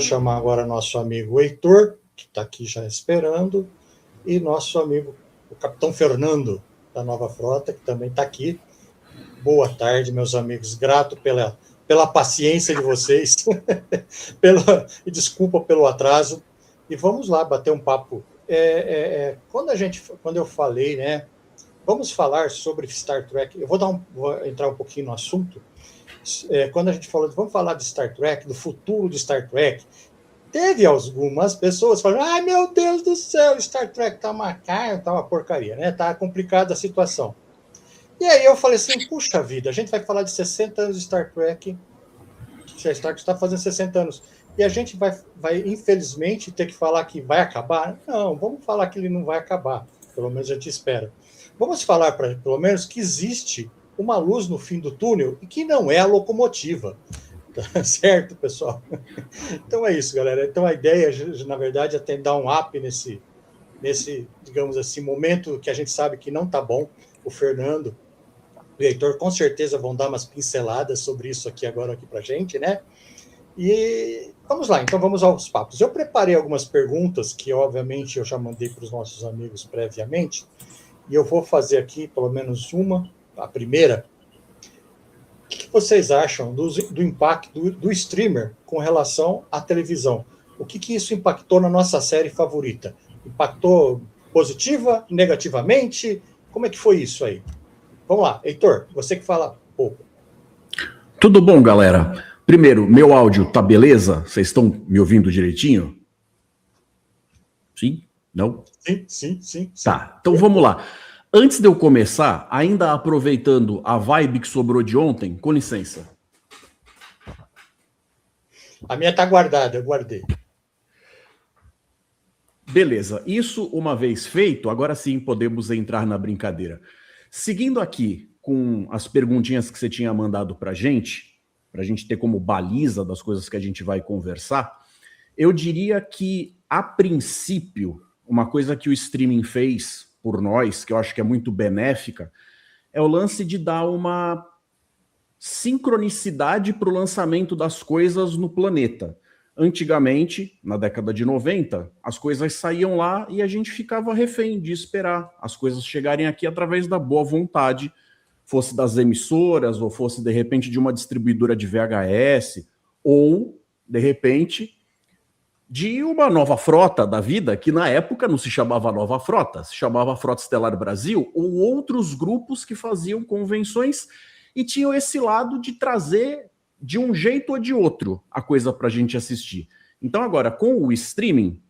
vou chamar agora nosso amigo Heitor, que está aqui já esperando, e nosso amigo, o Capitão Fernando, da Nova Frota, que também está aqui. Boa tarde, meus amigos. Grato pela paciência de vocês, e desculpa pelo atraso. E vamos lá bater um papo. Quando eu falei, né? Vamos falar sobre Star Trek. Eu vou entrar um pouquinho no assunto. Quando a gente falou, vamos falar de Star Trek, do futuro de Star Trek, teve algumas pessoas falando: ai, meu Deus do céu, Star Trek tá uma carne, tá uma porcaria, né? Tá complicada a situação. E aí eu falei assim: puxa vida, a gente vai falar de 60 anos de Star Trek, que a Star Trek está fazendo 60 anos, e a gente vai, infelizmente, ter que falar que vai acabar? Não, vamos falar que ele não vai acabar, pelo menos a gente espera. Vamos falar, pelo menos, que existe uma luz no fim do túnel e que não é a locomotiva. Tá certo, pessoal? Então é isso, galera. Então a ideia, na verdade, é até dar um up nesse, digamos assim, momento que a gente sabe que não está bom. O Fernando e o Heitor com certeza vão dar umas pinceladas sobre isso aqui agora para a gente, né? E vamos lá, então vamos aos papos. Eu preparei algumas perguntas que, obviamente, eu já mandei para os nossos amigos previamente, e eu vou fazer aqui pelo menos uma, a primeira. O que vocês acham do impacto do streamer com relação à televisão? O que isso impactou na nossa série favorita? Impactou positiva, negativamente? Como é que foi isso aí? Vamos lá, Heitor, você que fala um pouco. Tudo bom, galera? Primeiro, meu áudio tá beleza? Vocês estão me ouvindo direitinho? Sim? Não? Sim. Tá, então vamos lá. Antes de eu começar, ainda aproveitando a vibe que sobrou de ontem, com licença. A minha tá guardada, eu guardei. Beleza, isso uma vez feito, agora sim podemos entrar na brincadeira. Seguindo aqui com as perguntinhas que você tinha mandado pra gente ter como baliza das coisas que a gente vai conversar, eu diria que, a princípio, uma coisa que o streaming fez por nós, que eu acho que é muito benéfica, é o lance de dar uma sincronicidade para o lançamento das coisas no planeta. Antigamente, na década de 90, as coisas saíam lá e a gente ficava refém de esperar as coisas chegarem aqui através da boa vontade, fosse das emissoras, ou fosse, de repente, de uma distribuidora de VHS, ou, de repente, de uma nova frota da vida, que na época não se chamava Nova Frota, se chamava Frota Estelar Brasil, ou outros grupos que faziam convenções e tinham esse lado de trazer de um jeito ou de outro a coisa para a gente assistir. Então agora, com o streaming,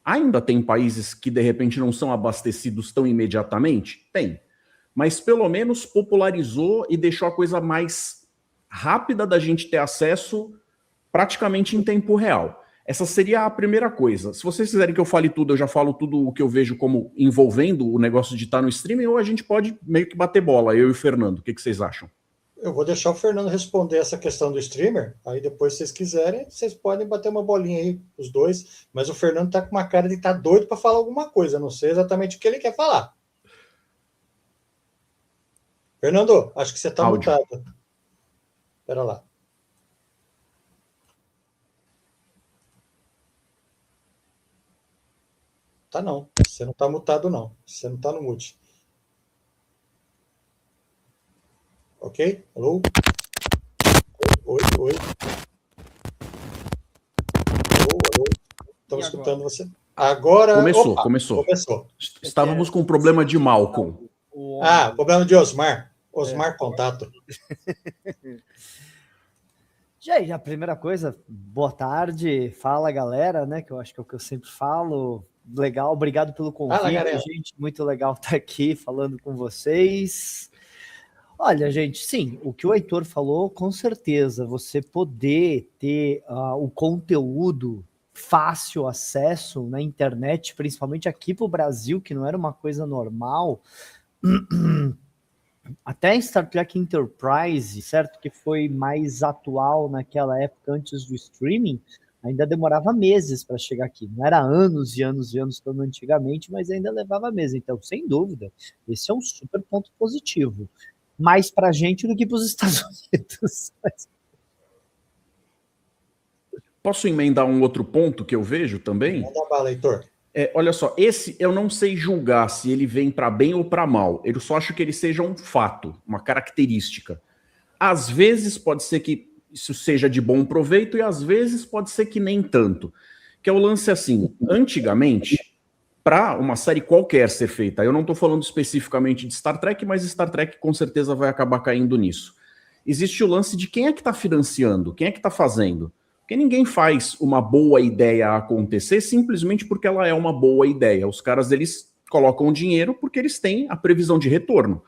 ainda tem países que de repente não são abastecidos tão imediatamente? Tem. Mas pelo menos popularizou e deixou a coisa mais rápida da gente ter acesso praticamente em tempo real. Essa seria a primeira coisa. Se vocês quiserem que eu fale tudo, eu já falo tudo o que eu vejo como envolvendo o negócio de estar no streaming, ou a gente pode meio que bater bola, eu e o Fernando. O que vocês acham? Eu vou deixar o Fernando responder essa questão do streamer, aí depois, se vocês quiserem, vocês podem bater uma bolinha aí, os dois, mas o Fernando tá com uma cara de estar doido para falar alguma coisa, não sei exatamente o que ele quer falar. Fernando, acho que você está mutado. Espera lá. Tá não, você não está mutado não, você não está no mute. Ok? Alô? Oi. Alô? Estamos escutando você. Agora... Começou. Estávamos com um problema de Malcolm. Problema de Osmar. Osmar Contato. Gente, a primeira coisa, boa tarde, fala galera, né, que eu acho que é o que eu sempre falo. Legal, obrigado pelo convite, gente, muito legal estar aqui falando com vocês. Olha, gente, sim, o que o Heitor falou, com certeza, você poder ter o conteúdo fácil acesso na internet, principalmente aqui para o Brasil, que não era uma coisa normal, até Star Trek Enterprise, certo, que foi mais atual naquela época antes do streaming, ainda demorava meses para chegar aqui. Não era anos e anos e anos como antigamente, mas ainda levava meses. Então, sem dúvida, esse é um super ponto positivo. Mais para a gente do que para os Estados Unidos. Posso emendar um outro ponto que eu vejo também? Manda bala, Heitor. Olha só, esse eu não sei julgar se ele vem para bem ou para mal. Eu só acho que ele seja um fato, uma característica. Às vezes pode ser que isso seja de bom proveito e às vezes pode ser que nem tanto. Que é o lance assim, antigamente, para uma série qualquer ser feita, eu não estou falando especificamente de Star Trek, mas Star Trek com certeza vai acabar caindo nisso. Existe o lance de quem é que está financiando, quem é que está fazendo. Porque ninguém faz uma boa ideia acontecer simplesmente porque ela é uma boa ideia. Os caras, eles colocam dinheiro porque eles têm a previsão de retorno.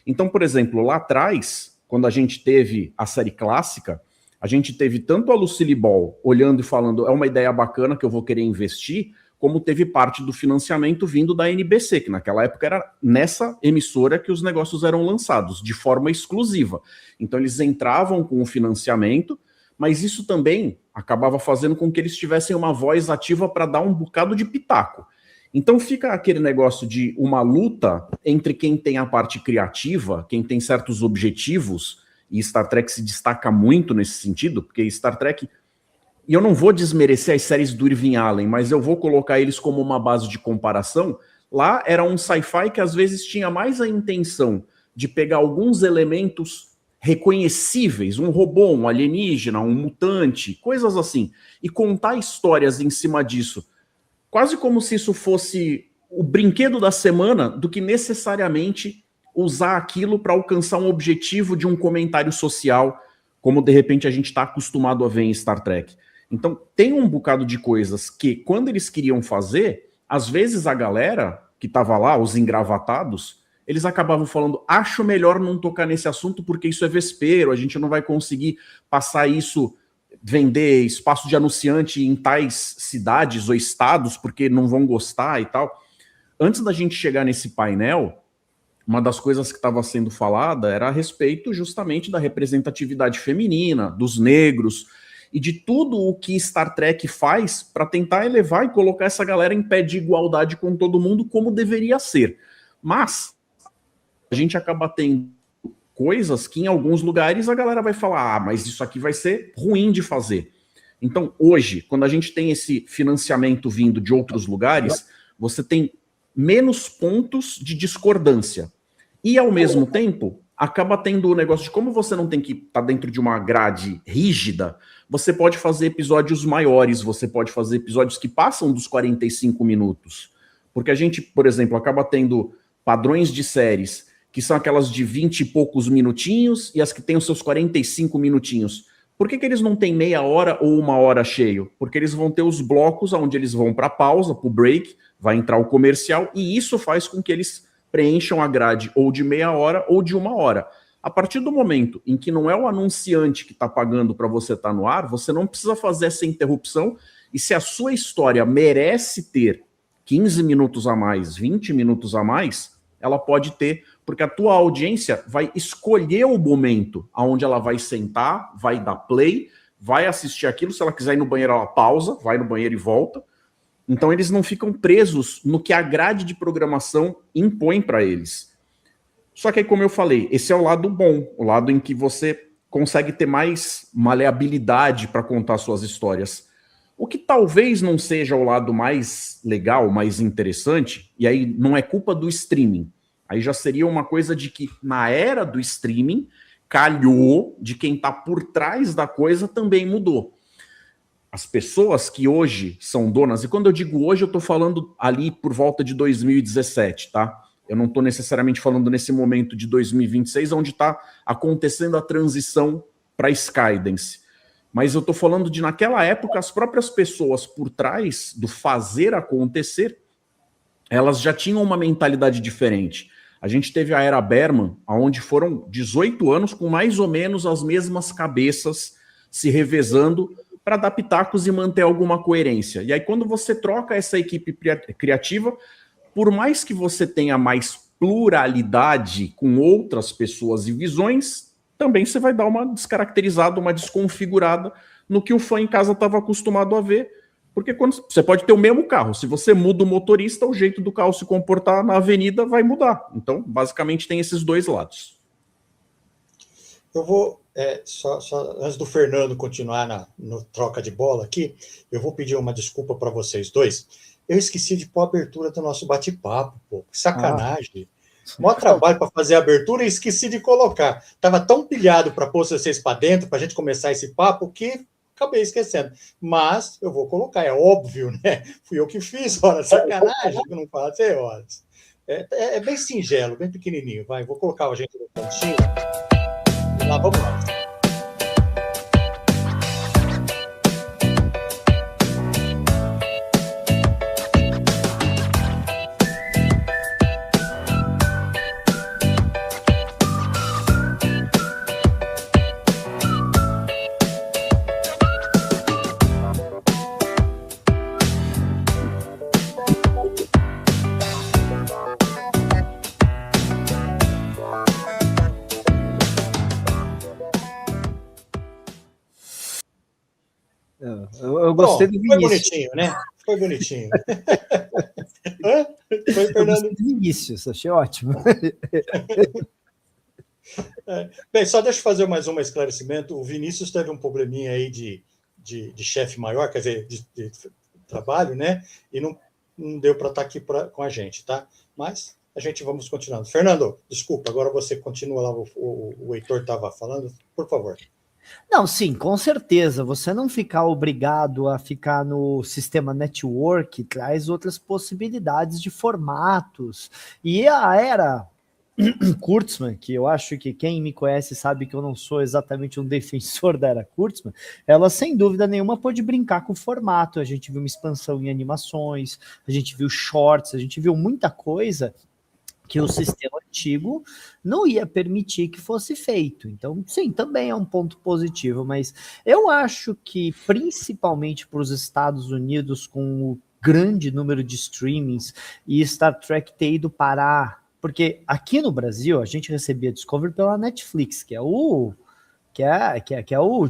Então, por exemplo, lá atrás, quando a gente teve a série clássica, a gente teve tanto a Lucille Ball olhando e falando, é uma ideia bacana que eu vou querer investir, como teve parte do financiamento vindo da NBC, que naquela época era nessa emissora que os negócios eram lançados, de forma exclusiva. Então eles entravam com o financiamento, mas isso também acabava fazendo com que eles tivessem uma voz ativa para dar um bocado de pitaco. Então fica aquele negócio de uma luta entre quem tem a parte criativa, quem tem certos objetivos, e Star Trek se destaca muito nesse sentido, porque Star Trek, e eu não vou desmerecer as séries do Irving Allen, mas eu vou colocar eles como uma base de comparação. Lá era um sci-fi que às vezes tinha mais a intenção de pegar alguns elementos reconhecíveis, um robô, um alienígena, um mutante, coisas assim, e contar histórias em cima disso, quase como se isso fosse o brinquedo da semana, do que necessariamente usar aquilo para alcançar um objetivo de um comentário social, como de repente a gente está acostumado a ver em Star Trek. Então tem um bocado de coisas que, quando eles queriam fazer, às vezes a galera que estava lá, os engravatados, eles acabavam falando, acho melhor não tocar nesse assunto porque isso é vespeiro, a gente não vai conseguir passar isso, vender espaço de anunciante em tais cidades ou estados porque não vão gostar e tal. Antes da gente chegar nesse painel, uma das coisas que estava sendo falada era a respeito justamente da representatividade feminina, dos negros e de tudo o que Star Trek faz para tentar elevar e colocar essa galera em pé de igualdade com todo mundo como deveria ser. Mas a gente acaba tendo coisas que em alguns lugares a galera vai falar, mas isso aqui vai ser ruim de fazer. Então, hoje, quando a gente tem esse financiamento vindo de outros lugares, você tem menos pontos de discordância. E, ao mesmo tempo, acaba tendo o negócio de como você não tem que estar dentro de uma grade rígida, você pode fazer episódios maiores, você pode fazer episódios que passam dos 45 minutos. Porque a gente, por exemplo, acaba tendo padrões de séries que são aquelas de 20 e poucos minutinhos e as que têm os seus 45 minutinhos. Por que eles não têm meia hora ou uma hora cheio? Porque eles vão ter os blocos onde eles vão para a pausa, para o break, vai entrar o comercial, e isso faz com que eles preencham a grade ou de meia hora ou de uma hora. A partir do momento em que não é o anunciante que está pagando para você estar no ar, você não precisa fazer essa interrupção, e se a sua história merece ter 15 minutos a mais, 20 minutos a mais, ela pode ter, porque a tua audiência vai escolher o momento onde ela vai sentar, vai dar play, vai assistir aquilo, se ela quiser ir no banheiro, ela pausa, vai no banheiro e volta. Então eles não ficam presos no que a grade de programação impõe para eles. Só que aí, como eu falei, esse é o lado bom, o lado em que você consegue ter mais maleabilidade para contar suas histórias. O que talvez não seja o lado mais legal, mais interessante, e aí não é culpa do streaming. Aí já seria uma coisa de que na era do streaming, calhou de quem está por trás da coisa também mudou. As pessoas que hoje são donas, e quando eu digo hoje, eu estou falando ali por volta de 2017, tá? Eu não estou necessariamente falando nesse momento de 2026, onde está acontecendo a transição para Skydance. Mas eu estou falando de, naquela época, as próprias pessoas por trás do fazer acontecer, elas já tinham uma mentalidade diferente. A gente teve a era Berman, onde foram 18 anos com mais ou menos as mesmas cabeças se revezando para dar pitacos e manter alguma coerência. E aí, quando você troca essa equipe criativa, por mais que você tenha mais pluralidade com outras pessoas e visões, também você vai dar uma descaracterizada, uma desconfigurada no que o fã em casa estava acostumado a ver. Porque quando você pode ter o mesmo carro, se você muda o motorista, o jeito do carro se comportar na avenida vai mudar. Então, basicamente, tem esses dois lados. Eu vou, só antes do Fernando continuar no troca de bola aqui, eu vou pedir uma desculpa para vocês dois. Eu esqueci de pôr a abertura do nosso bate-papo, pô. Sacanagem. Maior trabalho para fazer a abertura e esqueci de colocar. Estava tão pilhado para pôr vocês para dentro, para a gente começar esse papo, que acabei esquecendo. Mas eu vou colocar, é óbvio, né? Fui eu que fiz, ora, sacanagem, que não fala 6 horas. É bem singelo, bem pequenininho. Vai, vou colocar a gente no cantinho. E lá, vamos lá. Eu gostei do Vinícius. Foi bonitinho, né? Foi bonitinho. Foi, Fernando? Do Vinícius, achei ótimo. Bem, só deixa eu fazer mais um esclarecimento. O Vinícius teve um probleminha aí de chefe maior, quer dizer, de trabalho, né? E não deu para estar aqui com a gente, tá? Mas a gente vamos continuando. Fernando, desculpa, agora você continua lá, o Heitor estava falando, por favor. Não, sim, com certeza. Você não ficar obrigado a ficar no sistema network traz outras possibilidades de formatos. E a era Kurtzman, que eu acho que quem me conhece sabe que eu não sou exatamente um defensor da era Kurtzman, ela sem dúvida nenhuma pôde brincar com o formato. A gente viu uma expansão em animações, a gente viu shorts, a gente viu muita coisa que o sistema antigo não ia permitir que fosse feito. Então, sim, também é um ponto positivo, mas eu acho que, principalmente para os Estados Unidos, com o grande número de streamings e Star Trek ter ido parar, porque aqui no Brasil a gente recebia Discovery pela Netflix, que é o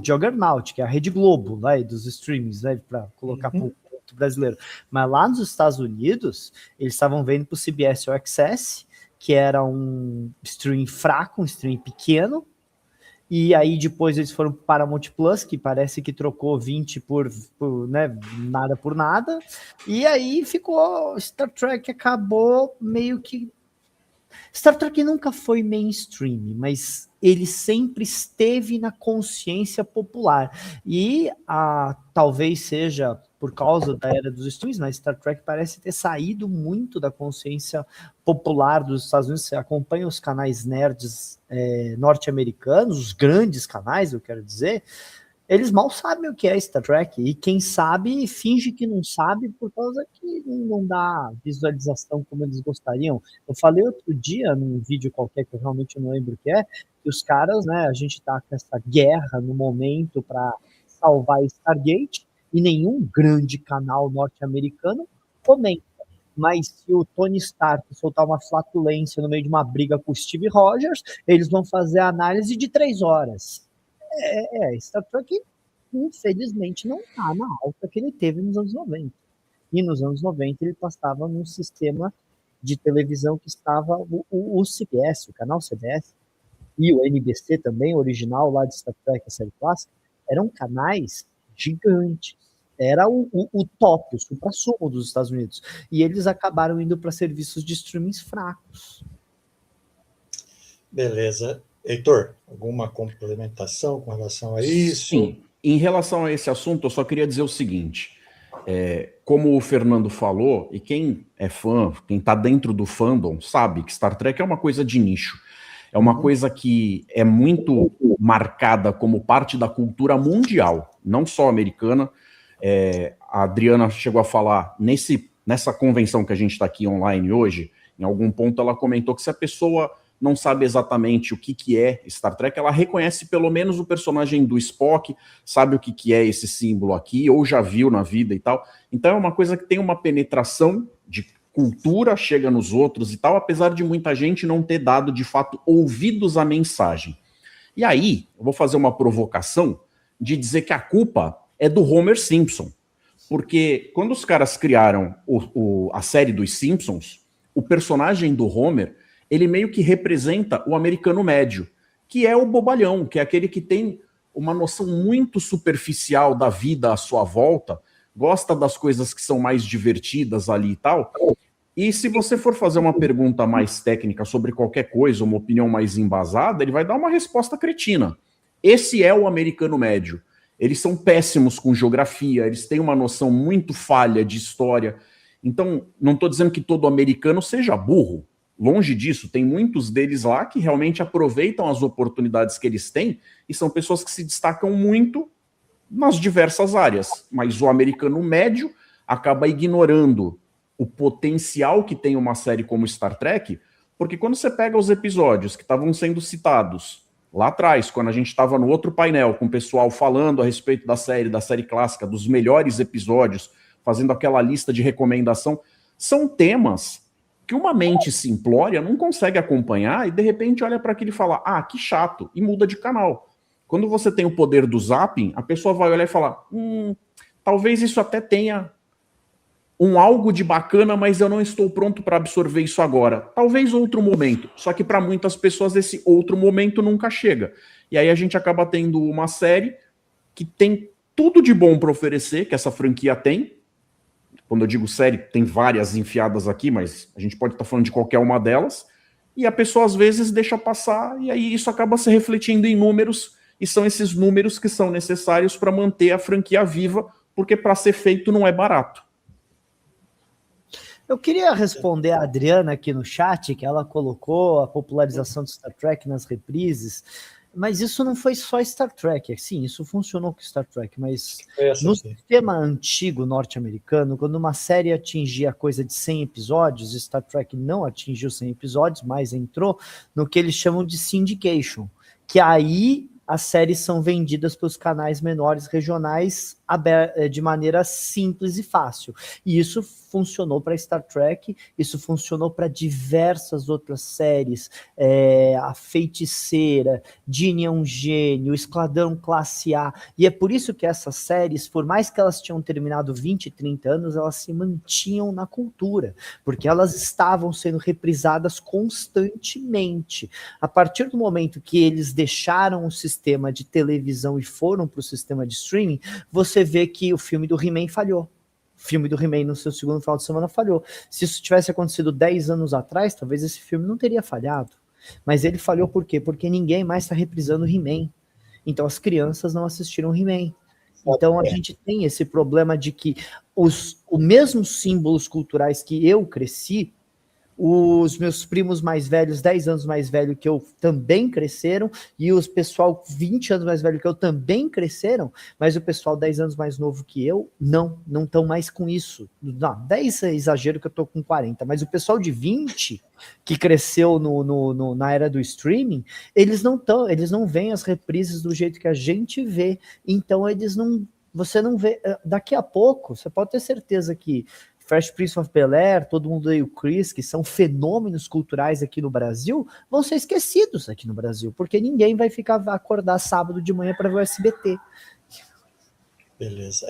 Juggernaut, que é a Rede Globo, vai, dos streamings, né, para colocar para o brasileiro. Mas lá nos Estados Unidos, eles estavam vendo para o CBS All Access, que era um stream fraco, um stream pequeno, e aí depois eles foram para o Paramount Plus, que parece que trocou 20 por né, nada por nada, e aí ficou, Star Trek acabou meio que... Star Trek nunca foi mainstream, mas ele sempre esteve na consciência popular, e talvez seja por causa da era dos streams, mas Star Trek parece ter saído muito da consciência popular dos Estados Unidos. Você acompanha os canais nerds norte-americanos, os grandes canais, eu quero dizer, eles mal sabem o que é Star Trek, e quem sabe finge que não sabe por causa que não dá visualização como eles gostariam. Eu falei outro dia, num vídeo qualquer que eu realmente não lembro o que é, que os caras, né, a gente tá com essa guerra no momento para salvar Stargate, e nenhum grande canal norte-americano comenta. Mas se o Tony Stark soltar uma flatulência no meio de uma briga com o Steve Rogers, eles vão fazer a análise de 3 horas. Star Trek, infelizmente, não está na alta que ele teve nos anos 90. E nos anos 90 ele passava num sistema de televisão que estava o CBS, o canal CBS, e o NBC também, original lá de Star Trek, a série clássica, eram canais gigantes. Era o top, o supra-sumo dos Estados Unidos. E eles acabaram indo para serviços de streamings fracos. Beleza. Heitor, alguma complementação com relação a isso? Sim, em relação a esse assunto, eu só queria dizer o seguinte, como o Fernando falou, e quem é fã, quem está dentro do fandom, sabe que Star Trek é uma coisa de nicho, é uma coisa que é muito marcada como parte da cultura mundial, não só americana. A Adriana chegou a falar, nessa convenção que a gente está aqui online hoje, em algum ponto ela comentou que se a pessoa não sabe exatamente o que é Star Trek, ela reconhece pelo menos o personagem do Spock, sabe o que é esse símbolo aqui, ou já viu na vida e tal. Então é uma coisa que tem uma penetração de cultura, chega nos outros e tal, apesar de muita gente não ter dado, de fato, ouvidos à mensagem. E aí, eu vou fazer uma provocação de dizer que a culpa é do Homer Simpson. Porque quando os caras criaram a série dos Simpsons, o personagem do Homer, ele meio que representa o americano médio, que é o bobalhão, que é aquele que tem uma noção muito superficial da vida à sua volta, gosta das coisas que são mais divertidas ali e tal. E se você for fazer uma pergunta mais técnica sobre qualquer coisa, uma opinião mais embasada, ele vai dar uma resposta cretina. Esse é o americano médio. Eles são péssimos com geografia, eles têm uma noção muito falha de história. Então, não estou dizendo que todo americano seja burro. Longe disso, tem muitos deles lá que realmente aproveitam as oportunidades que eles têm e são pessoas que se destacam muito nas diversas áreas. Mas o americano médio acaba ignorando o potencial que tem uma série como Star Trek, porque quando você pega os episódios que estavam sendo citados lá atrás, quando a gente estava no outro painel com o pessoal falando a respeito da série clássica, dos melhores episódios, fazendo aquela lista de recomendação, são temas que uma mente simplória não consegue acompanhar e de repente olha para aquilo e fala, ah, que chato, e muda de canal. Quando você tem o poder do zapping, a pessoa vai olhar e falar, talvez isso até tenha algo de bacana, mas eu não estou pronto para absorver isso agora. Talvez outro momento. Só que para muitas pessoas esse outro momento nunca chega. E aí a gente acaba tendo uma série que tem tudo de bom para oferecer, que essa franquia tem. Quando eu digo série, tem várias enfiadas aqui, mas a gente pode estar falando de qualquer uma delas. E a pessoa às vezes deixa passar, e aí isso acaba se refletindo em números, e são esses números que são necessários para manter a franquia viva, porque para ser feito não é barato. Eu queria responder a Adriana aqui no chat, que ela colocou a popularização do Star Trek nas reprises, mas isso não foi só Star Trek. Sim, isso funcionou com Star Trek, mas no sistema antigo norte-americano, quando uma série atingia coisa de 100 episódios, Star Trek não atingiu 100 episódios, mas entrou no que eles chamam de syndication, que aí as séries são vendidas pelos canais menores regionais de maneira simples e fácil. E isso funcionou para Star Trek, isso funcionou para diversas outras séries, A Feiticeira, Ginny é um Gênio, Esquadrão Classe A, e é por isso que essas séries, por mais que elas tinham terminado 20, 30 anos, elas se mantinham na cultura, porque elas estavam sendo reprisadas constantemente. A partir do momento que eles deixaram o sistema de televisão e foram para o sistema de streaming, você vê que o filme do He-Man falhou. O filme do He-Man no seu segundo final de semana falhou. Se isso tivesse acontecido 10 anos atrás, talvez esse filme não teria falhado. Mas ele falhou por quê? Porque ninguém mais está reprisando o He-Man. Então as crianças não assistiram He-Man. Então a gente tem esse problema de que os mesmos símbolos culturais que eu cresci, os meus primos mais velhos, 10 anos mais velho que eu, também cresceram, e os pessoal 20 anos mais velho que eu também cresceram, mas o pessoal 10 anos mais novo que eu, não estão mais com isso. Não, 10 é exagero que eu tô com 40, mas o pessoal de 20, que cresceu na era do streaming, eles não veem as reprises do jeito que a gente vê, então você não vê, daqui a pouco, você pode ter certeza que Fresh Prince of Bel-Air, Todo Mundo Odeia o Chris, que são fenômenos culturais aqui no Brasil, vão ser esquecidos aqui no Brasil, porque ninguém vai acordar sábado de manhã para ver o SBT. Beleza.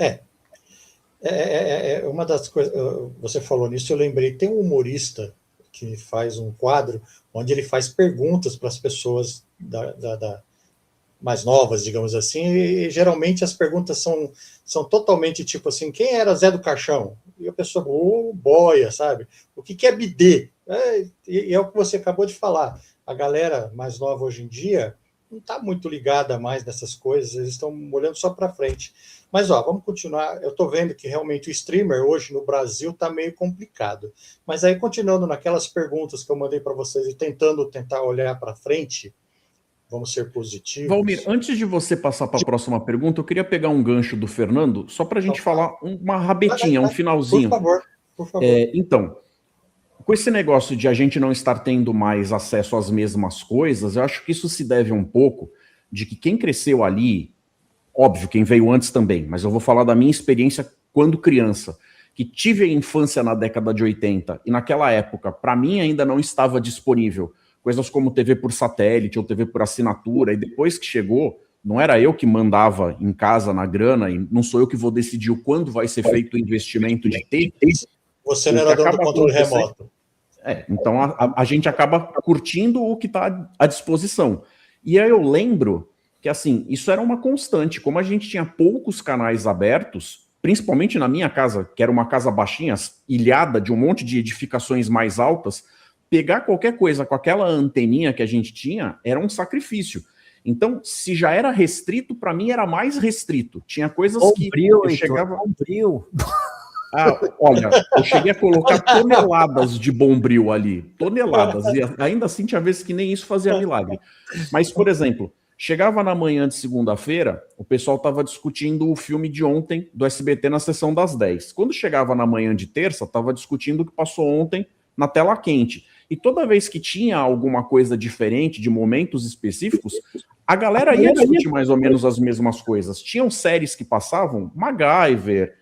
Uma das coisas, você falou nisso, eu lembrei, tem um humorista que faz um quadro onde ele faz perguntas para as pessoas mais novas, digamos assim, e geralmente as perguntas são totalmente tipo assim, quem era Zé do Caixão? E a pessoa, boia, sabe? O que é bidê? E é o que você acabou de falar. A galera mais nova hoje em dia não está muito ligada mais nessas coisas, eles estão olhando só para frente. Mas, vamos continuar. Eu estou vendo que realmente o streamer hoje no Brasil está meio complicado. Mas aí, continuando naquelas perguntas que eu mandei para vocês e tentar olhar para frente, vamos ser positivos. Valmir, antes de você passar para a próxima pergunta, eu queria pegar um gancho do Fernando, só para a gente falar uma rabetinha, um finalzinho. Por favor. Então, com esse negócio de a gente não estar tendo mais acesso às mesmas coisas, eu acho que isso se deve um pouco de que quem cresceu ali, óbvio, quem veio antes também, mas eu vou falar da minha experiência quando criança, que tive a infância na década de 80, e naquela época, para mim ainda não estava disponível coisas como TV por satélite ou TV por assinatura, e depois que chegou, não era eu que mandava em casa na grana, e não sou eu que vou decidir o quando vai ser feito o investimento de ter. Você não era dono do controle remoto. Então a gente acaba curtindo o que está à disposição. E aí eu lembro que, assim, isso era uma constante. Como a gente tinha poucos canais abertos, principalmente na minha casa, que era uma casa baixinha, ilhada de um monte de edificações mais altas, pegar qualquer coisa com aquela anteninha que a gente tinha era um sacrifício. Então, se já era restrito, para mim era mais restrito. Tinha coisas Bombril, que eu chegava... Bombril. Ah, olha, eu cheguei a colocar toneladas de Bombril ali, toneladas, e ainda assim tinha vezes que nem isso fazia milagre. Mas, por exemplo, chegava na manhã de segunda-feira, o pessoal estava discutindo o filme de ontem do SBT na sessão das 10. Quando chegava na manhã de terça, estava discutindo o que passou ontem na tela quente. E toda vez que tinha alguma coisa diferente, de momentos específicos, a galera ia discutir mais ou menos as mesmas coisas. Tinham séries que passavam, MacGyver,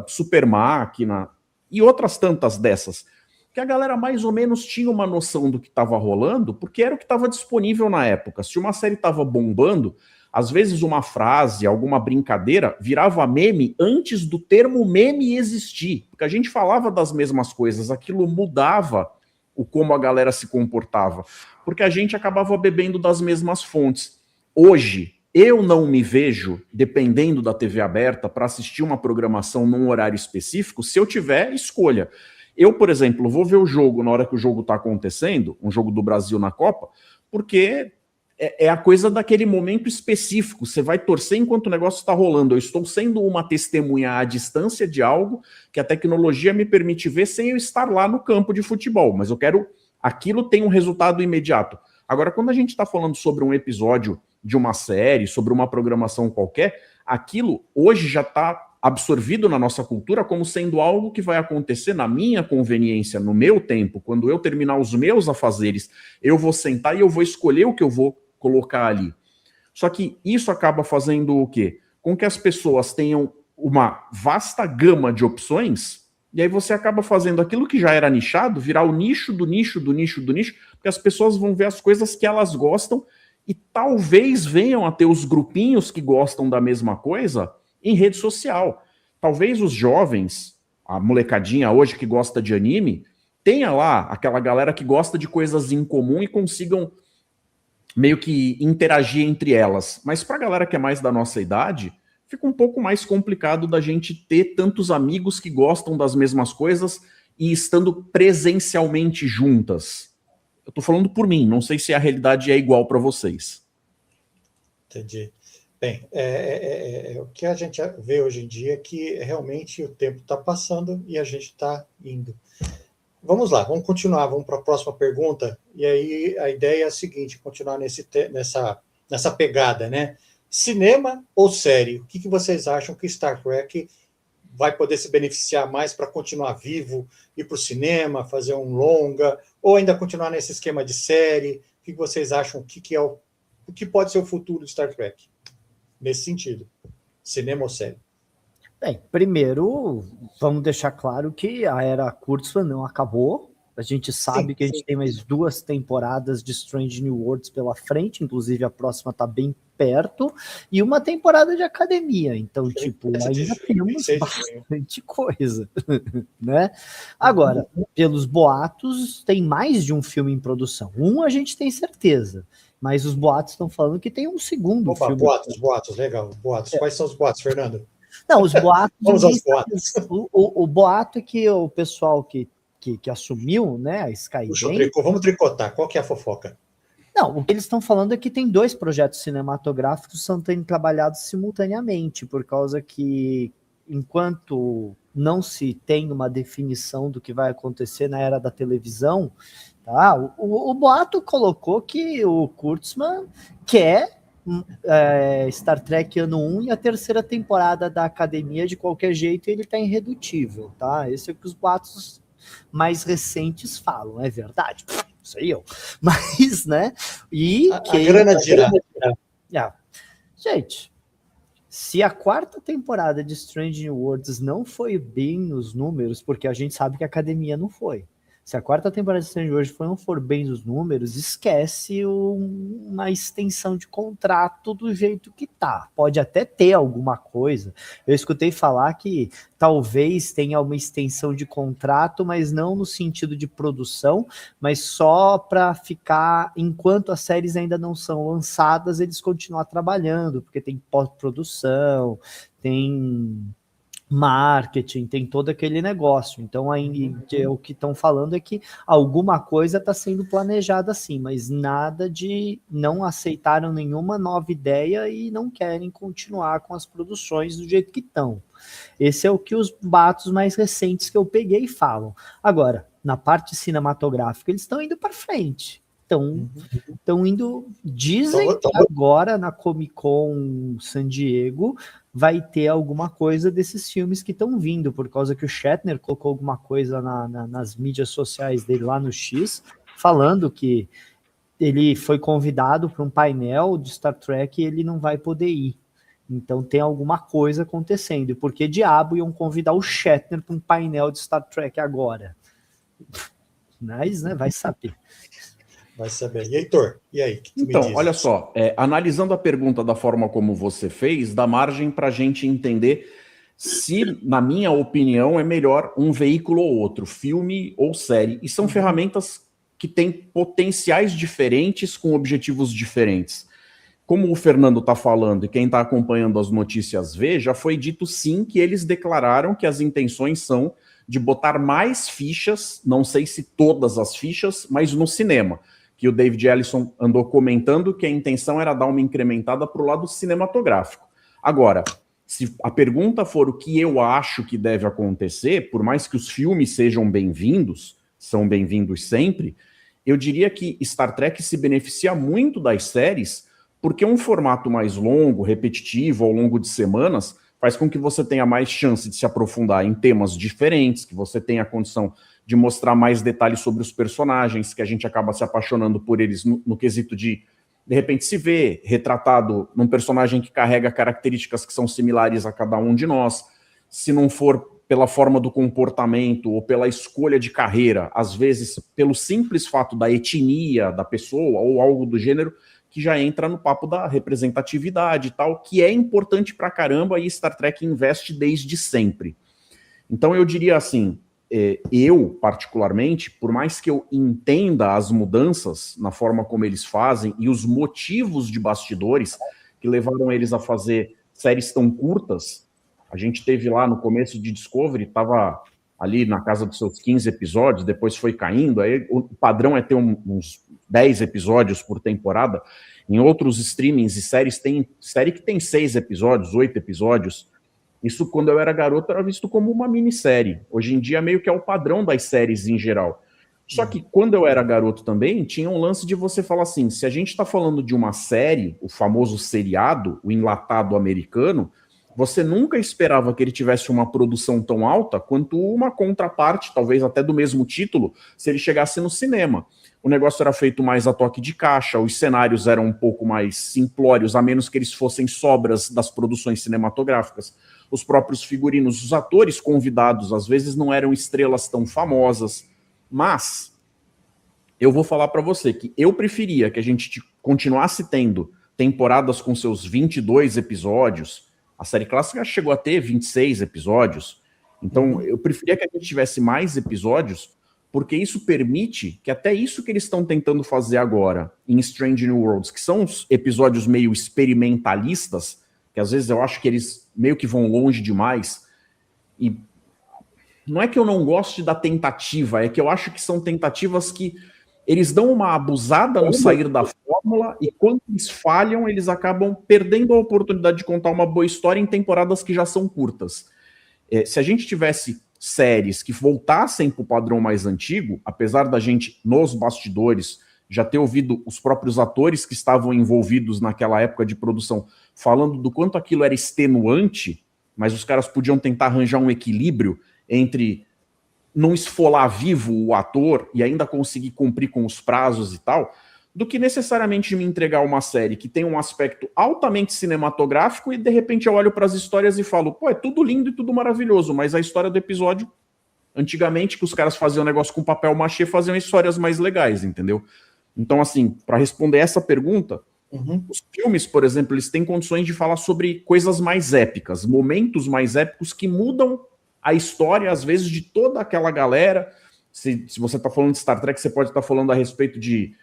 Super Máquina e outras tantas dessas, que a galera mais ou menos tinha uma noção do que estava rolando, porque era o que estava disponível na época. Se uma série estava bombando, às vezes uma frase, alguma brincadeira, virava meme antes do termo meme existir, porque a gente falava das mesmas coisas, aquilo mudava o como a galera se comportava, porque a gente acabava bebendo das mesmas fontes. Hoje, eu não me vejo, dependendo da TV aberta, para assistir uma programação num horário específico, se eu tiver escolha. Eu, por exemplo, vou ver o jogo na hora que o jogo está acontecendo, um jogo do Brasil na Copa, porque é a coisa daquele momento específico. Você vai torcer enquanto o negócio está rolando. Eu estou sendo uma testemunha à distância de algo que a tecnologia me permite ver sem eu estar lá no campo de futebol. Mas eu quero... Aquilo tem um resultado imediato. Agora, quando a gente está falando sobre um episódio de uma série, sobre uma programação qualquer, aquilo hoje já está absorvido na nossa cultura como sendo algo que vai acontecer na minha conveniência, no meu tempo. Quando eu terminar os meus afazeres, eu vou sentar e eu vou escolher o que eu vou colocar ali. Só que isso acaba fazendo o quê? Com que as pessoas tenham uma vasta gama de opções, e aí você acaba fazendo aquilo que já era nichado, virar o nicho do nicho do nicho do nicho, porque as pessoas vão ver as coisas que elas gostam e talvez venham a ter os grupinhos que gostam da mesma coisa em rede social. Talvez os jovens, a molecadinha hoje que gosta de anime, tenha lá aquela galera que gosta de coisas em comum e consigam meio que interagir entre elas. Mas para a galera que é mais da nossa idade, fica um pouco mais complicado da gente ter tantos amigos que gostam das mesmas coisas e estando presencialmente juntas. Eu tô falando por mim, não sei se a realidade é igual para vocês. Entendi. Bem, o que a gente vê hoje em dia é que realmente o tempo está passando e a gente está indo. Vamos lá, vamos continuar, vamos para a próxima pergunta. E aí a ideia é a seguinte, continuar nessa pegada, né? Cinema ou série? O que vocês acham que Star Trek vai poder se beneficiar mais para continuar vivo, ir para o cinema, fazer um longa, ou ainda continuar nesse esquema de série? O que vocês acham? O que pode ser o futuro de Star Trek? Nesse sentido, cinema ou série? Bem, primeiro, vamos deixar claro que a era Kurtzman não acabou. A gente sabe que a gente tem mais 2 temporadas de Strange New Worlds pela frente, inclusive a próxima está bem perto, e uma temporada de academia. Então, tipo, ainda temos bastante coisa, né? Agora, pelos boatos, tem mais de um filme em produção. Um a gente tem certeza, mas os boatos estão falando que tem um segundo filme. Boatos, legal. Boatos. Quais são os boatos, Fernando? Não, os boatos... Vamos aos boatos. O boato é que o pessoal que assumiu, né, a Skydance... Vamos tricotar. Qual que é a fofoca? Não, o que eles estão falando é que tem 2 projetos cinematográficos que estão sendo trabalhados simultaneamente, por causa que, enquanto não se tem uma definição do que vai acontecer na era da televisão, tá? O boato colocou que o Kurtzman quer Star Trek ano 1 e a 3ª temporada da Academia de qualquer jeito, ele está irredutível, tá? Esse é o que os boatos mais recentes falam, é verdade? Sei eu. Mas, né? E a grana dirá. Gente, se a 4ª temporada de Strange New Worlds não foi bem nos números, porque a gente sabe que a Academia não foi. Se a quarta temporada de Stranger hoje não for bem dos números, esquece uma extensão de contrato do jeito que tá. Pode até ter alguma coisa. Eu escutei falar que talvez tenha uma extensão de contrato, mas não no sentido de produção, mas só para ficar, enquanto as séries ainda não são lançadas, eles continuar trabalhando, porque tem pós-produção, tem marketing, tem todo aquele negócio. Então, aí, o que estão falando é que alguma coisa está sendo planejada assim, mas nada de não aceitaram nenhuma nova ideia e não querem continuar com as produções do jeito que estão. Esse é o que os boatos mais recentes que eu peguei falam. Agora, na parte cinematográfica, eles estão indo para frente. Estão indo, dizem que agora na Comic Con San Diego vai ter alguma coisa desses filmes que estão vindo, por causa que o Shatner colocou alguma coisa nas mídias sociais dele lá no X, falando que ele foi convidado para um painel de Star Trek e ele não vai poder ir. Então tem alguma coisa acontecendo. E por que diabo iam convidar o Shatner para um painel de Star Trek agora? Mas, né, vai saber. Vai saber. E Heitor, e aí? Então, olha só, analisando a pergunta da forma como você fez, dá margem para a gente entender se, na minha opinião, é melhor um veículo ou outro, filme ou série. E são ferramentas que têm potenciais diferentes com objetivos diferentes. Como o Fernando está falando e quem está acompanhando as notícias vê, já foi dito sim que eles declararam que as intenções são de botar mais fichas, não sei se todas as fichas, mas no cinema. Que o David Ellison andou comentando que a intenção era dar uma incrementada para o lado cinematográfico. Agora, se a pergunta for o que eu acho que deve acontecer, por mais que os filmes sejam bem-vindos, são bem-vindos sempre, eu diria que Star Trek se beneficia muito das séries, porque um formato mais longo, repetitivo, ao longo de semanas, faz com que você tenha mais chance de se aprofundar em temas diferentes, que você tenha a condição de mostrar mais detalhes sobre os personagens, que a gente acaba se apaixonando por eles no quesito de repente, se ver retratado num personagem que carrega características que são similares a cada um de nós, se não for pela forma do comportamento ou pela escolha de carreira, às vezes pelo simples fato da etnia da pessoa ou algo do gênero, que já entra no papo da representatividade e tal, que é importante pra caramba e Star Trek investe desde sempre. Então eu diria assim, eu particularmente, por mais que eu entenda as mudanças na forma como eles fazem e os motivos de bastidores que levaram eles a fazer séries tão curtas, a gente teve lá no começo de Discovery, estava ali na casa dos seus 15 episódios, depois foi caindo, aí o padrão é ter uns 10 episódios por temporada. Em outros streamings e séries, tem série que tem 6 episódios, 8 episódios. Isso, quando eu era garoto, era visto como uma minissérie. Hoje em dia, meio que é o padrão das séries em geral. Só que, quando eu era garoto também, tinha um lance de você falar assim, se a gente está falando de uma série, o famoso seriado, o enlatado americano, você nunca esperava que ele tivesse uma produção tão alta quanto uma contraparte, talvez até do mesmo título, se ele chegasse no cinema. O negócio era feito mais a toque de caixa, os cenários eram um pouco mais simplórios, a menos que eles fossem sobras das produções cinematográficas. Os próprios figurinos, os atores convidados, às vezes não eram estrelas tão famosas. Mas eu vou falar para você que eu preferia que a gente continuasse tendo temporadas com seus 22 episódios. A série clássica chegou a ter 26 episódios. Então, eu preferia que a gente tivesse mais episódios, porque isso permite que até isso que eles estão tentando fazer agora em Strange New Worlds, que são os episódios meio experimentalistas, que às vezes eu acho que eles meio que vão longe demais, e não é que eu não goste da tentativa, é que eu acho que são tentativas que eles dão uma abusada no sair da fórmula, e quando eles falham, eles acabam perdendo a oportunidade de contar uma boa história em temporadas que já são curtas. Se a gente tivesse séries que voltassem para o padrão mais antigo, apesar da gente, nos bastidores, já ter ouvido os próprios atores que estavam envolvidos naquela época de produção, falando do quanto aquilo era extenuante, mas os caras podiam tentar arranjar um equilíbrio entre não esfolar vivo o ator e ainda conseguir cumprir com os prazos e tal, do que necessariamente me entregar uma série que tem um aspecto altamente cinematográfico e de repente eu olho para as histórias e falo, pô, é tudo lindo e tudo maravilhoso, mas a história do episódio Antigamente, que os caras faziam negócio com papel machê, faziam histórias mais legais, entendeu? Então, assim, para responder essa pergunta, os filmes, por exemplo, eles têm condições de falar sobre coisas mais épicas, momentos mais épicos que mudam a história, às vezes, de toda aquela galera. Se você está falando de Star Trek, você pode estar falando a respeito de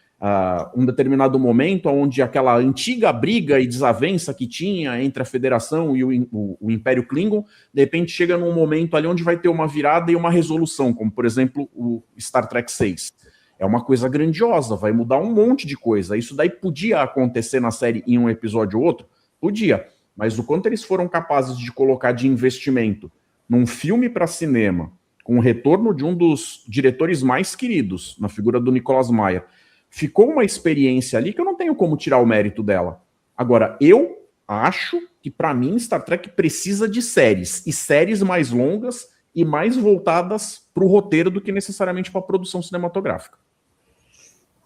um determinado momento onde aquela antiga briga e desavença que tinha entre a Federação e o Império Klingon, de repente chega num momento ali onde vai ter uma virada e uma resolução, como, por exemplo, o Star Trek 6. É uma coisa grandiosa, vai mudar um monte de coisa. Isso daí podia acontecer na série em um episódio ou outro? Podia. Mas o quanto eles foram capazes de colocar de investimento num filme para cinema, com o retorno de um dos diretores mais queridos, na figura do Nicolas Meyer, ficou uma experiência ali que eu não tenho como tirar o mérito dela. Agora, eu acho que, para mim, Star Trek precisa de séries, e séries mais longas e mais voltadas para o roteiro do que necessariamente para a produção cinematográfica.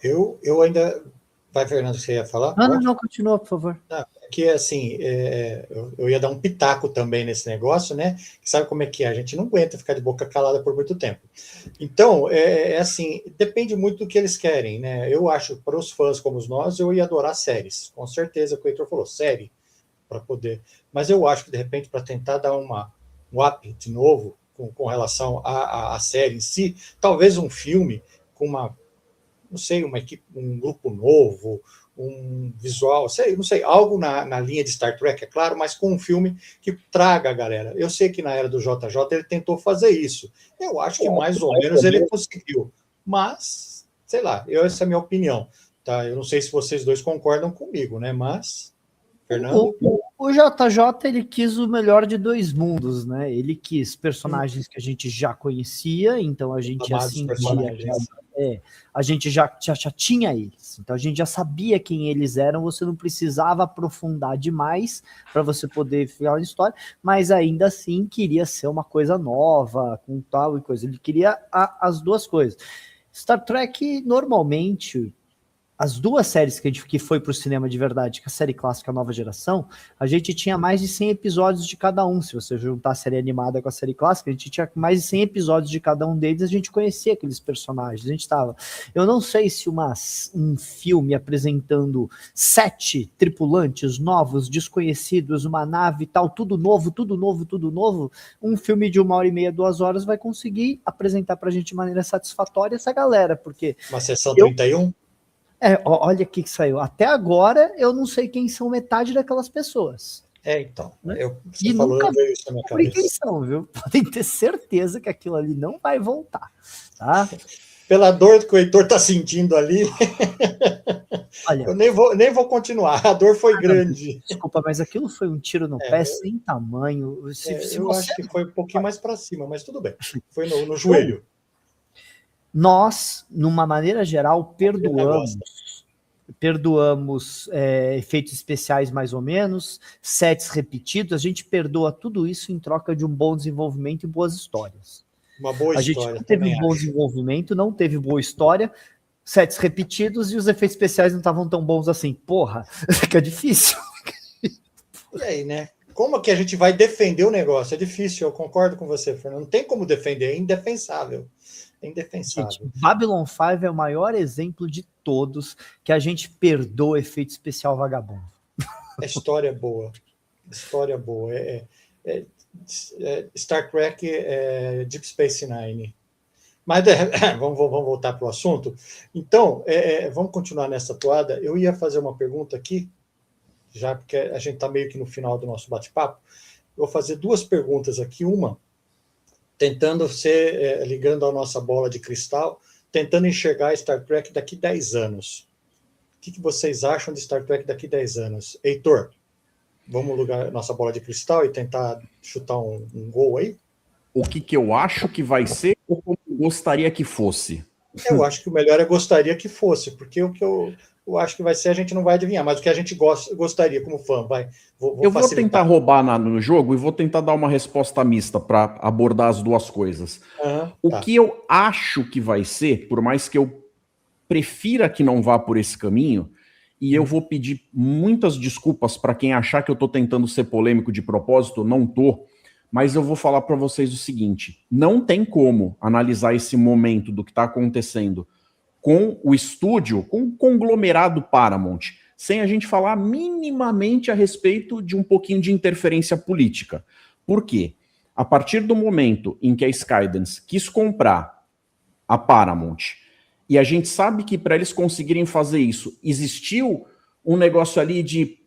Eu ainda... Vai, Fernando, você ia falar? Não, continua, por favor. Que, assim, eu ia dar um pitaco também nesse negócio, né? Sabe como é que é? A gente não aguenta ficar de boca calada por muito tempo. Então, assim, depende muito do que eles querem, né? Eu acho, para os fãs como nós, eu ia adorar séries. Com certeza, o Heitor falou, série, para poder... Mas eu acho que, de repente, para tentar dar um up de novo com relação à série em si, talvez um filme com não sei, uma equipe, um grupo novo, um visual, não sei, algo na linha de Star Trek, é claro, mas com um filme que traga a galera. Eu sei que na era do JJ ele tentou fazer isso. Eu acho que mais ou menos ele conseguiu. Mas, sei lá, essa é a minha opinião. Tá? Eu não sei se vocês dois concordam comigo, né? Mas, Fernando... O JJ, ele quis o melhor de dois mundos, né? Ele quis personagens que a gente já conhecia, então a gente a gente já tinha eles, então a gente já sabia quem eles eram, você não precisava aprofundar demais para você poder ficar na história, mas ainda assim queria ser uma coisa nova, com tal e coisa, ele queria as duas coisas. Star Trek, normalmente, as duas séries que foi para o cinema de verdade, que a série clássica Nova Geração, a gente tinha mais de 100 episódios de cada um. Se você juntar a série animada com a série clássica, a gente tinha mais de 100 episódios de cada um deles, a gente conhecia aqueles personagens. A gente estava... Eu não sei se um filme apresentando 7 tripulantes novos, desconhecidos, uma nave e tal, tudo novo, um filme de 1h30, 2 horas vai conseguir apresentar para a gente de maneira satisfatória essa galera, porque... Uma sessão 31? Olha aqui que saiu. Até agora, eu não sei quem são metade daquelas pessoas. Então. Né? Você falou, eu vejo isso na minha cabeça. Quem são, viu? Podem ter certeza que aquilo ali não vai voltar. Tá? Pela dor que o Heitor está sentindo ali, olha, eu nem vou continuar. A dor foi grande. Desculpa, mas aquilo foi um tiro no pé sem tamanho. Eu acho que foi um pouquinho mais para cima, mas tudo bem. Foi no joelho. Nós, numa maneira geral, perdoamos efeitos especiais mais ou menos, sets repetidos, a gente perdoa tudo isso em troca de um bom desenvolvimento e boas histórias. Uma boa história. A gente não teve um bom desenvolvimento, não teve boa história, sets repetidos e os efeitos especiais não estavam tão bons assim. Porra, fica difícil. E aí, né? Como que a gente vai defender o negócio? É difícil, eu concordo com você, Fernando. Não tem como defender, é indefensável. Gente, Babylon 5 é o maior exemplo de todos que a gente perdoa efeito especial vagabundo. História boa. Star Trek, Deep Space Nine. Mas vamos voltar para o assunto. Então, vamos continuar nessa toada. Eu ia fazer uma pergunta aqui, já porque a gente está meio que no final do nosso bate-papo. Eu vou fazer 2 perguntas aqui. Uma, tentando ser, ligando a nossa bola de cristal, tentando enxergar Star Trek daqui 10 anos. O que vocês acham de Star Trek daqui 10 anos? Heitor, vamos ligar a nossa bola de cristal e tentar chutar um gol aí? O que eu acho que vai ser ou como eu gostaria que fosse? Eu acho que o melhor é gostaria que fosse, porque o que eu acho que vai ser a gente não vai adivinhar, mas o que a gente gostaria como fã, eu vou tentar roubar no jogo e vou tentar dar uma resposta mista para abordar as duas coisas. O que eu acho que vai ser, por mais que eu prefira que não vá por esse caminho, e eu vou pedir muitas desculpas para quem achar que eu estou tentando ser polêmico de propósito, não estou, Mas eu vou falar para vocês o seguinte, não tem como analisar esse momento do que está acontecendo com o estúdio, com o conglomerado Paramount, sem a gente falar minimamente a respeito de um pouquinho de interferência política. Por quê? A partir do momento em que a Skydance quis comprar a Paramount, e a gente sabe que para eles conseguirem fazer isso, existiu um negócio ali de,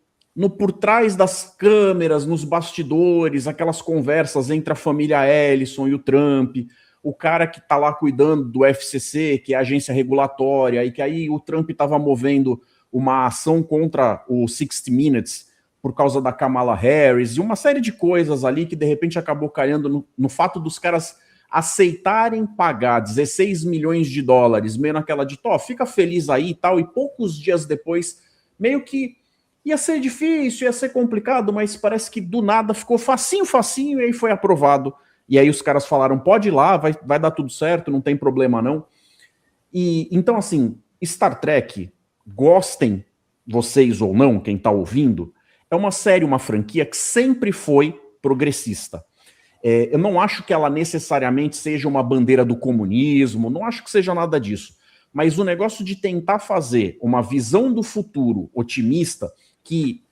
por trás das câmeras, nos bastidores, aquelas conversas entre a família Ellison e o Trump, o cara que está lá cuidando do FCC, que é a agência regulatória, e que aí o Trump estava movendo uma ação contra o 60 Minutes por causa da Kamala Harris, e uma série de coisas ali que de repente acabou calhando no fato dos caras aceitarem pagar 16 milhões de dólares, meio naquela de, fica feliz aí e tal, e poucos dias depois, meio que ia ser difícil, ia ser complicado, mas parece que do nada ficou facinho, e aí foi aprovado. E aí os caras falaram, pode ir lá, vai dar tudo certo, não tem problema não. E então, assim, Star Trek, gostem vocês ou não, quem tá ouvindo, é uma série, uma franquia que sempre foi progressista. Eu não acho que ela necessariamente seja uma bandeira do comunismo, não acho que seja nada disso. Mas o negócio de tentar fazer uma visão do futuro otimista, que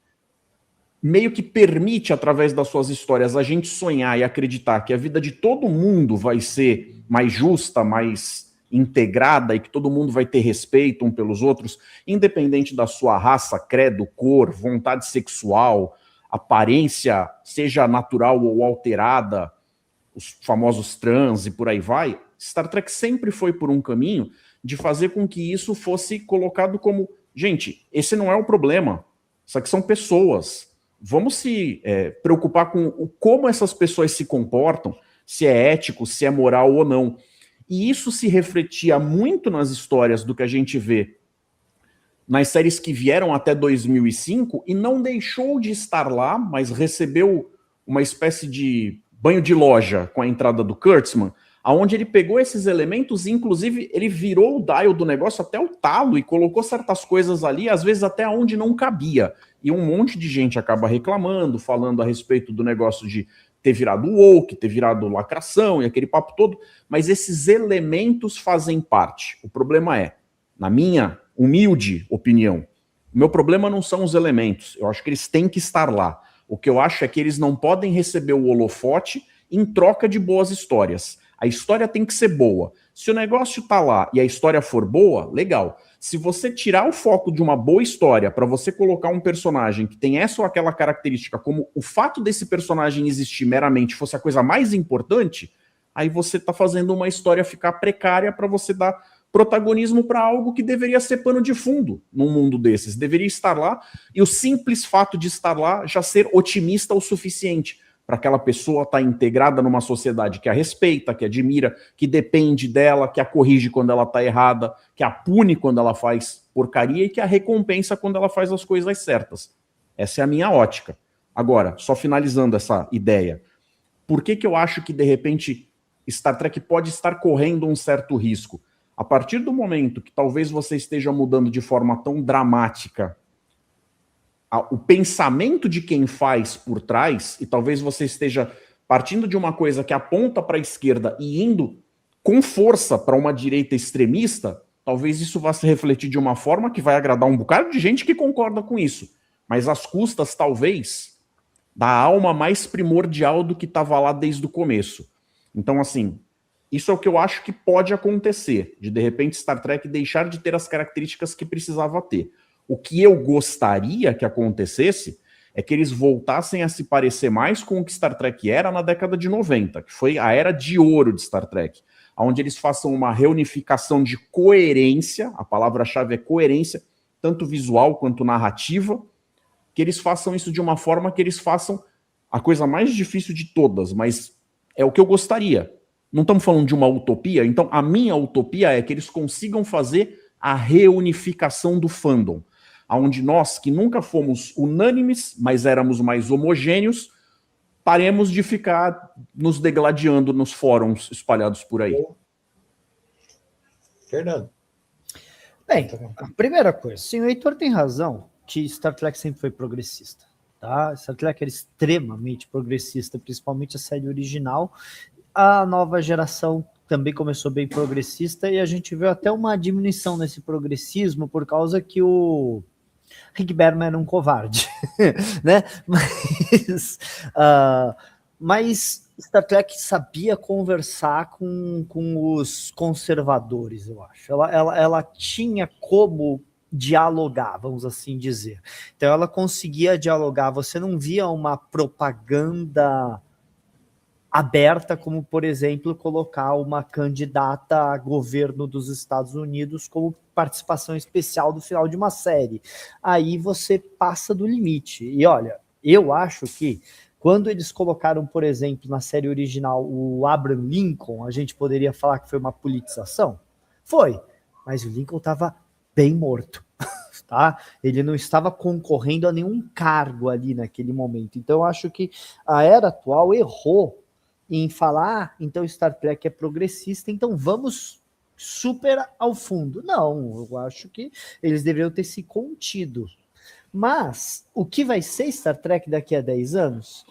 meio que permite, através das suas histórias, a gente sonhar e acreditar que a vida de todo mundo vai ser mais justa, mais integrada e que todo mundo vai ter respeito um pelos outros, independente da sua raça, credo, cor, vontade sexual, aparência, seja natural ou alterada, os famosos trans e por aí vai. Star Trek sempre foi por um caminho de fazer com que isso fosse colocado como, gente, esse não é o problema, isso aqui são pessoas. Vamos se preocupar com como essas pessoas se comportam, se é ético, se é moral ou não. E isso se refletia muito nas histórias do que a gente vê nas séries que vieram até 2005 e não deixou de estar lá, mas recebeu uma espécie de banho de loja com a entrada do Kurtzman, aonde ele pegou esses elementos e, inclusive, ele virou o dial do negócio até o talo e colocou certas coisas ali, às vezes até onde não cabia. E um monte de gente acaba reclamando, falando a respeito do negócio de ter virado woke, ter virado lacração e aquele papo todo, mas esses elementos fazem parte. O problema é, na minha humilde opinião, o meu problema não são os elementos, eu acho que eles têm que estar lá. O que eu acho é que eles não podem receber o holofote em troca de boas histórias. A história tem que ser boa. Se o negócio tá lá e a história for boa, legal. Se você tirar o foco de uma boa história para você colocar um personagem que tem essa ou aquela característica, como o fato desse personagem existir meramente fosse a coisa mais importante, aí você tá fazendo uma história ficar precária para você dar protagonismo para algo que deveria ser pano de fundo num mundo desses. Deveria estar lá e o simples fato de estar lá já ser otimista o suficiente para aquela pessoa estar integrada numa sociedade que a respeita, que admira, que depende dela, que a corrige quando ela está errada, que a pune quando ela faz porcaria e que a recompensa quando ela faz as coisas certas. Essa é a minha ótica. Agora, só finalizando essa ideia, por que eu acho que, de repente, Star Trek pode estar correndo um certo risco? A partir do momento que talvez você esteja mudando de forma tão dramática o pensamento de quem faz por trás, e talvez você esteja partindo de uma coisa que aponta para a esquerda e indo com força para uma direita extremista, talvez isso vá se refletir de uma forma que vai agradar um bocado de gente que concorda com isso, mas às custas, talvez, da alma mais primordial do que estava lá desde o começo. Então, assim, isso é o que eu acho que pode acontecer, de repente Star Trek deixar de ter as características que precisava ter. O que eu gostaria que acontecesse é que eles voltassem a se parecer mais com o que Star Trek era na década de 90, que foi a era de ouro de Star Trek, onde eles façam uma reunificação de coerência, a palavra-chave é coerência, tanto visual quanto narrativa, que eles façam isso de uma forma que eles façam a coisa mais difícil de todas, mas é o que eu gostaria. Não estamos falando de uma utopia, então a minha utopia é que eles consigam fazer a reunificação do fandom, onde nós, que nunca fomos unânimes, mas éramos mais homogêneos, paremos de ficar nos degladiando nos fóruns espalhados por aí. Fernando. Bem, a primeira coisa, sim, o Heitor tem razão que Star Trek sempre foi progressista. tá? Star Trek era extremamente progressista, principalmente a série original. A nova geração também começou bem progressista e a gente viu até uma diminuição nesse progressismo por causa que o Rick Berman era um covarde, né? Mas Star Trek sabia conversar com os conservadores, eu acho. Ela tinha como dialogar, vamos assim dizer. Então ela conseguia dialogar. Você não via uma propaganda aberta, como, por exemplo, colocar uma candidata a governo dos Estados Unidos como participação especial do final de uma série. Aí você passa do limite. E olha, eu acho que quando eles colocaram, por exemplo, na série original, o Abraham Lincoln, a gente poderia falar que foi uma politização? Foi, mas o Lincoln estava bem morto. Tá? Ele não estava concorrendo a nenhum cargo ali naquele momento. Então eu acho que a era atual errou em falar, então Star Trek é progressista, então vamos super ao fundo. Não, eu acho que eles deveriam ter se contido. Mas o que vai ser Star Trek daqui a 10 anos?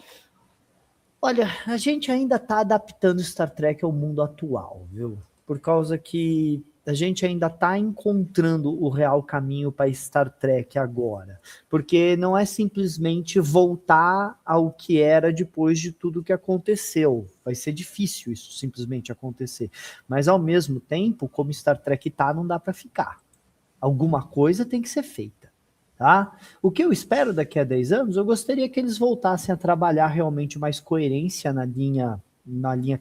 Olha, a gente ainda está adaptando Star Trek ao mundo atual, viu? Por causa que a gente ainda está encontrando o real caminho para Star Trek agora. Porque não é simplesmente voltar ao que era depois de tudo que aconteceu. Vai ser difícil isso simplesmente acontecer. Mas ao mesmo tempo, como Star Trek está, não dá para ficar. Alguma coisa tem que ser feita. Tá? O que eu espero daqui a 10 anos, eu gostaria que eles voltassem a trabalhar realmente mais coerência na linha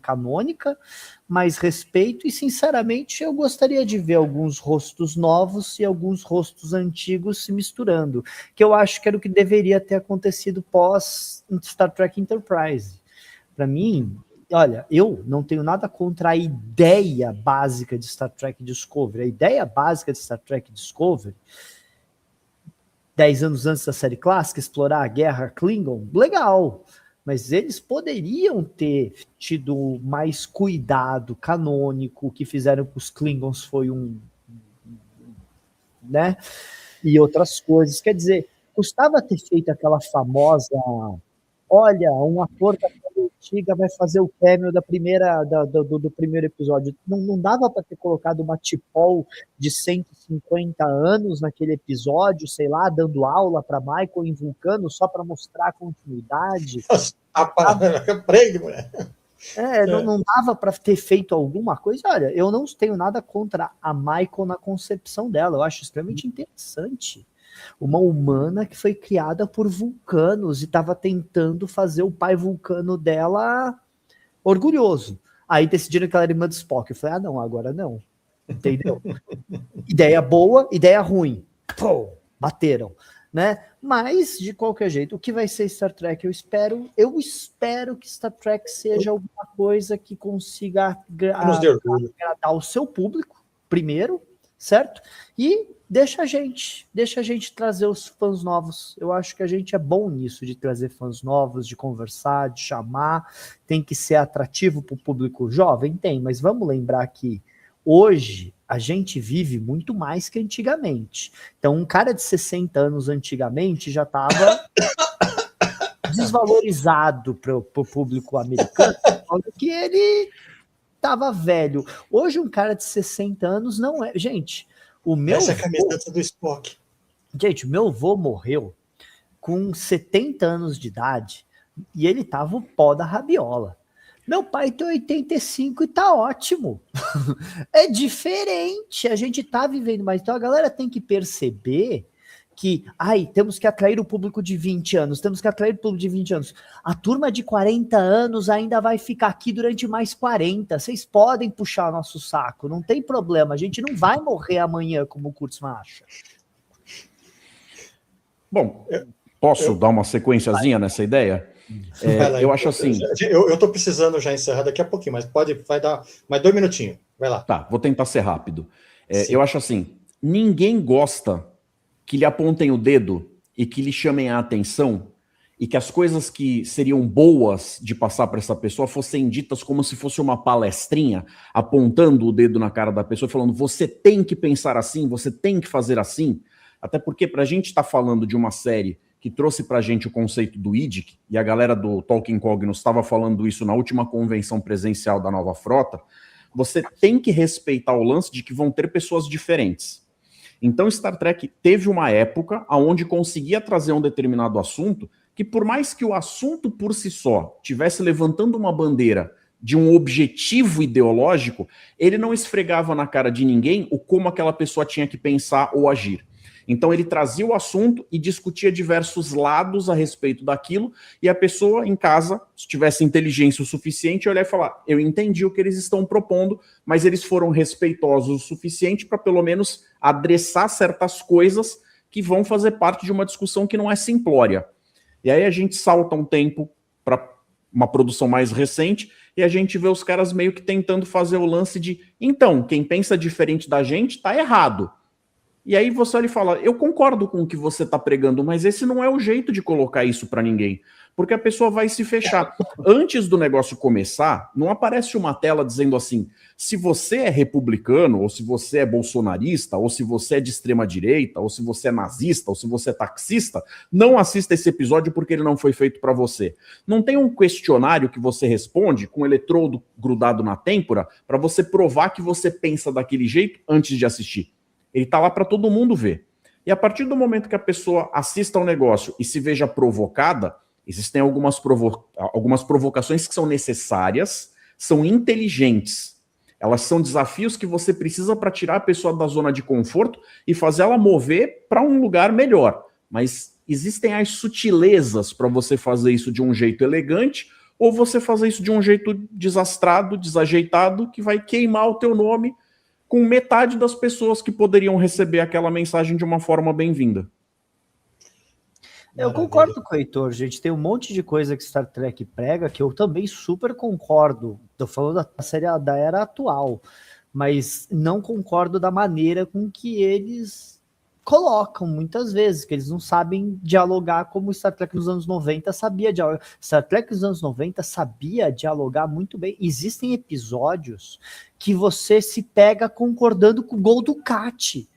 canônica, mais respeito, e sinceramente eu gostaria de ver alguns rostos novos e alguns rostos antigos se misturando, que eu acho que era o que deveria ter acontecido pós Star Trek Enterprise. Para mim, olha, eu não tenho nada contra a ideia básica de Star Trek Discovery. A ideia básica de Star Trek Discovery, 10 anos antes da série clássica, explorar a guerra Klingon, legal. Mas eles poderiam ter tido mais cuidado canônico. O que fizeram com os Klingons foi né? E outras coisas. Quer dizer, custava ter feito aquela famosa... Olha, um ator da série antiga vai fazer o cameo do primeiro episódio. Não dava para ter colocado uma T'Pol de 150 anos naquele episódio, sei lá, dando aula para Michael em Vulcano só para mostrar a continuidade. Aprende, mulher. Não dava para ter feito alguma coisa. Olha, eu não tenho nada contra a Michael na concepção dela. Eu acho extremamente interessante. Uma humana que foi criada por vulcanos e estava tentando fazer o pai vulcano dela orgulhoso. Aí decidiram que ela era irmã do Spock. Eu falei, não, agora não. Entendeu? Ideia boa, ideia ruim. Pô, bateram. Né? Mas, de qualquer jeito, o que vai ser Star Trek? Eu espero que Star Trek seja alguma coisa que consiga agradar o seu público, primeiro, certo? E deixa a gente trazer os fãs novos. Eu acho que a gente é bom nisso, de trazer fãs novos, de conversar, de chamar. Tem que ser atrativo para o público jovem? Tem, mas vamos lembrar que hoje a gente vive muito mais que antigamente. Então, um cara de 60 anos antigamente já estava desvalorizado para o público americano, porque ele estava velho. Hoje, um cara de 60 anos não é... Gente, essa é a camiseta do Spock. Gente, meu avô morreu com 70 anos de idade e ele tava o pó da rabiola. Meu pai tem 85 e tá ótimo. É diferente, a gente tá vivendo mais. Então a galera tem que perceber que, temos que atrair o público de 20 anos, A turma de 40 anos ainda vai ficar aqui durante mais 40. Vocês podem puxar nosso saco, não tem problema. A gente não vai morrer amanhã, como o Kurtzman acha. Bom, posso dar uma sequenciazinha nessa ideia? Eu acho assim... Eu tô precisando já encerrar daqui a pouquinho, mas vai dar mais 2 minutinhos. Vai lá. Tá, vou tentar ser rápido. Eu acho assim, ninguém gosta que lhe apontem o dedo e que lhe chamem a atenção e que as coisas que seriam boas de passar para essa pessoa fossem ditas como se fosse uma palestrinha, apontando o dedo na cara da pessoa e falando, você tem que pensar assim, você tem que fazer assim. Até porque para a gente estar falando de uma série que trouxe para a gente o conceito do IDIC, e a galera do Tolkien Cognos estava falando isso na última convenção presencial da Nova Frota, você tem que respeitar o lance de que vão ter pessoas diferentes. Então Star Trek teve uma época onde conseguia trazer um determinado assunto que, por mais que o assunto por si só tivesse levantando uma bandeira de um objetivo ideológico, ele não esfregava na cara de ninguém o como aquela pessoa tinha que pensar ou agir. Então ele trazia o assunto e discutia diversos lados a respeito daquilo, e a pessoa em casa, se tivesse inteligência o suficiente, olhar e falar, eu entendi o que eles estão propondo, mas eles foram respeitosos o suficiente para pelo menos adressar certas coisas que vão fazer parte de uma discussão que não é simplória. E aí a gente salta um tempo para uma produção mais recente, e a gente vê os caras meio que tentando fazer o lance de, então, quem pensa diferente da gente está errado. E aí você olha e fala, eu concordo com o que você está pregando, mas esse não é o jeito de colocar isso para ninguém, porque a pessoa vai se fechar. Antes do negócio começar, não aparece uma tela dizendo assim, se você é republicano, ou se você é bolsonarista, ou se você é de extrema direita, ou se você é nazista, ou se você é taxista, não assista esse episódio porque ele não foi feito para você. Não tem um questionário que você responde com um eletrodo grudado na têmpora para você provar que você pensa daquele jeito antes de assistir. Ele está lá para todo mundo ver. E a partir do momento que a pessoa assista ao negócio e se veja provocada, existem algumas provocações que são necessárias, são inteligentes. Elas são desafios que você precisa para tirar a pessoa da zona de conforto e fazer ela mover para um lugar melhor. Mas existem as sutilezas para você fazer isso de um jeito elegante ou você fazer isso de um jeito desastrado, desajeitado, que vai queimar o teu nome com metade das pessoas que poderiam receber aquela mensagem de uma forma bem-vinda. Eu concordo com o Heitor, gente. Tem um monte de coisa que Star Trek prega que eu também super concordo. Estou falando da série da era atual, mas não concordo da maneira com que eles colocam muitas vezes, que eles não sabem dialogar como Star Trek nos anos 90 sabia dialogar. Star Trek nos anos 90 sabia dialogar muito bem. Existem episódios que você se pega concordando com o Gol Ducati.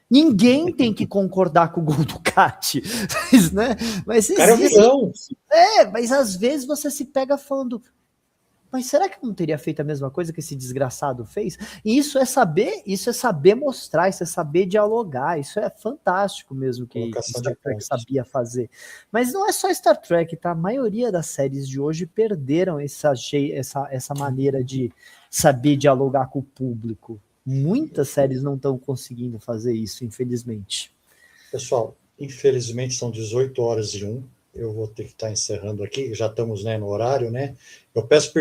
Ninguém tem que concordar com o Gol Ducati, né? Mas existe, mas às vezes você se pega falando, mas será que eu não teria feito a mesma coisa que esse desgraçado fez? E isso é saber mostrar, isso é saber dialogar, isso é fantástico mesmo que Star Trek sabia fazer. Mas não é só Star Trek, tá? A maioria das séries de hoje perderam essa maneira de saber dialogar com o público. Muitas séries não estão conseguindo fazer isso, infelizmente. Pessoal, infelizmente são 18h01. Eu vou ter que estar encerrando aqui, já estamos, né, no horário, né? Eu peço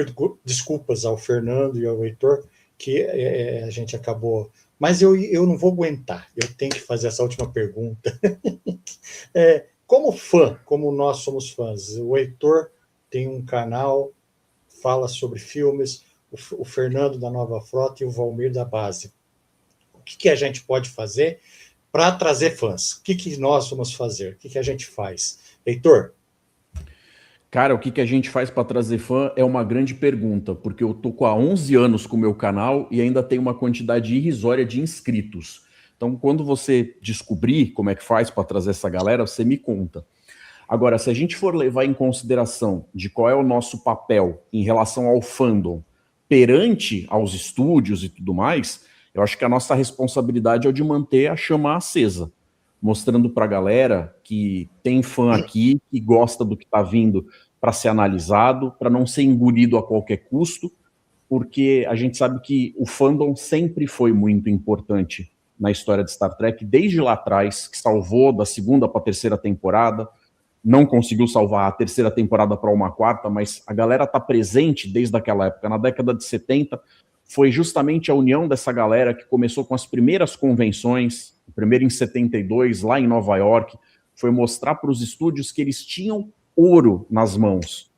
desculpas ao Fernando e ao Heitor, que a gente acabou... Mas eu não vou aguentar, eu tenho que fazer essa última pergunta. Como fã, como nós somos fãs, o Heitor tem um canal, fala sobre filmes, o Fernando da Nova Frota e o Valmir da Base. O que a gente pode fazer para trazer fãs? O que nós vamos fazer? O que a gente faz? Heitor? Cara, o que a gente faz para trazer fã é uma grande pergunta, porque eu tô há 11 anos com o meu canal e ainda tem uma quantidade irrisória de inscritos. Então, quando você descobrir como é que faz para trazer essa galera, você me conta. Agora, se a gente for levar em consideração de qual é o nosso papel em relação ao fandom perante aos estúdios e tudo mais, eu acho que a nossa responsabilidade é o de manter a chama acesa, mostrando para a galera que tem fã aqui, que gosta do que está vindo para ser analisado, para não ser engolido a qualquer custo, porque a gente sabe que o fandom sempre foi muito importante na história de Star Trek, desde lá atrás, que salvou da 2ª para a 3ª temporada, não conseguiu salvar a 3ª temporada para uma 4ª, mas a galera está presente desde aquela época. Na década de 70, foi justamente a união dessa galera que começou com as primeiras convenções, o primeiro em 72, lá em Nova York, foi mostrar para os estúdios que eles tinham ouro nas mãos.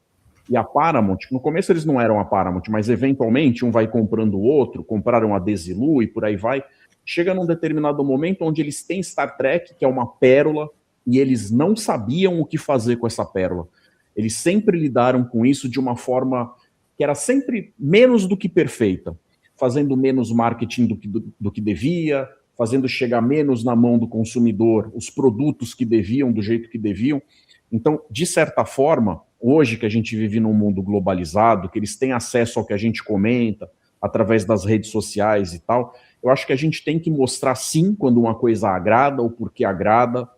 E a Paramount, no começo eles não eram a Paramount, mas eventualmente um vai comprando o outro, compraram a Desilu e por aí vai. Chega num determinado momento onde eles têm Star Trek, que é uma pérola, e eles não sabiam o que fazer com essa pérola. Eles sempre lidaram com isso de uma forma que era sempre menos do que perfeita, fazendo menos marketing do que devia, fazendo chegar menos na mão do consumidor os produtos que deviam, do jeito que deviam. Então, de certa forma, hoje que a gente vive num mundo globalizado, que eles têm acesso ao que a gente comenta, através das redes sociais e tal, eu acho que a gente tem que mostrar sim quando uma coisa agrada ou porque agrada,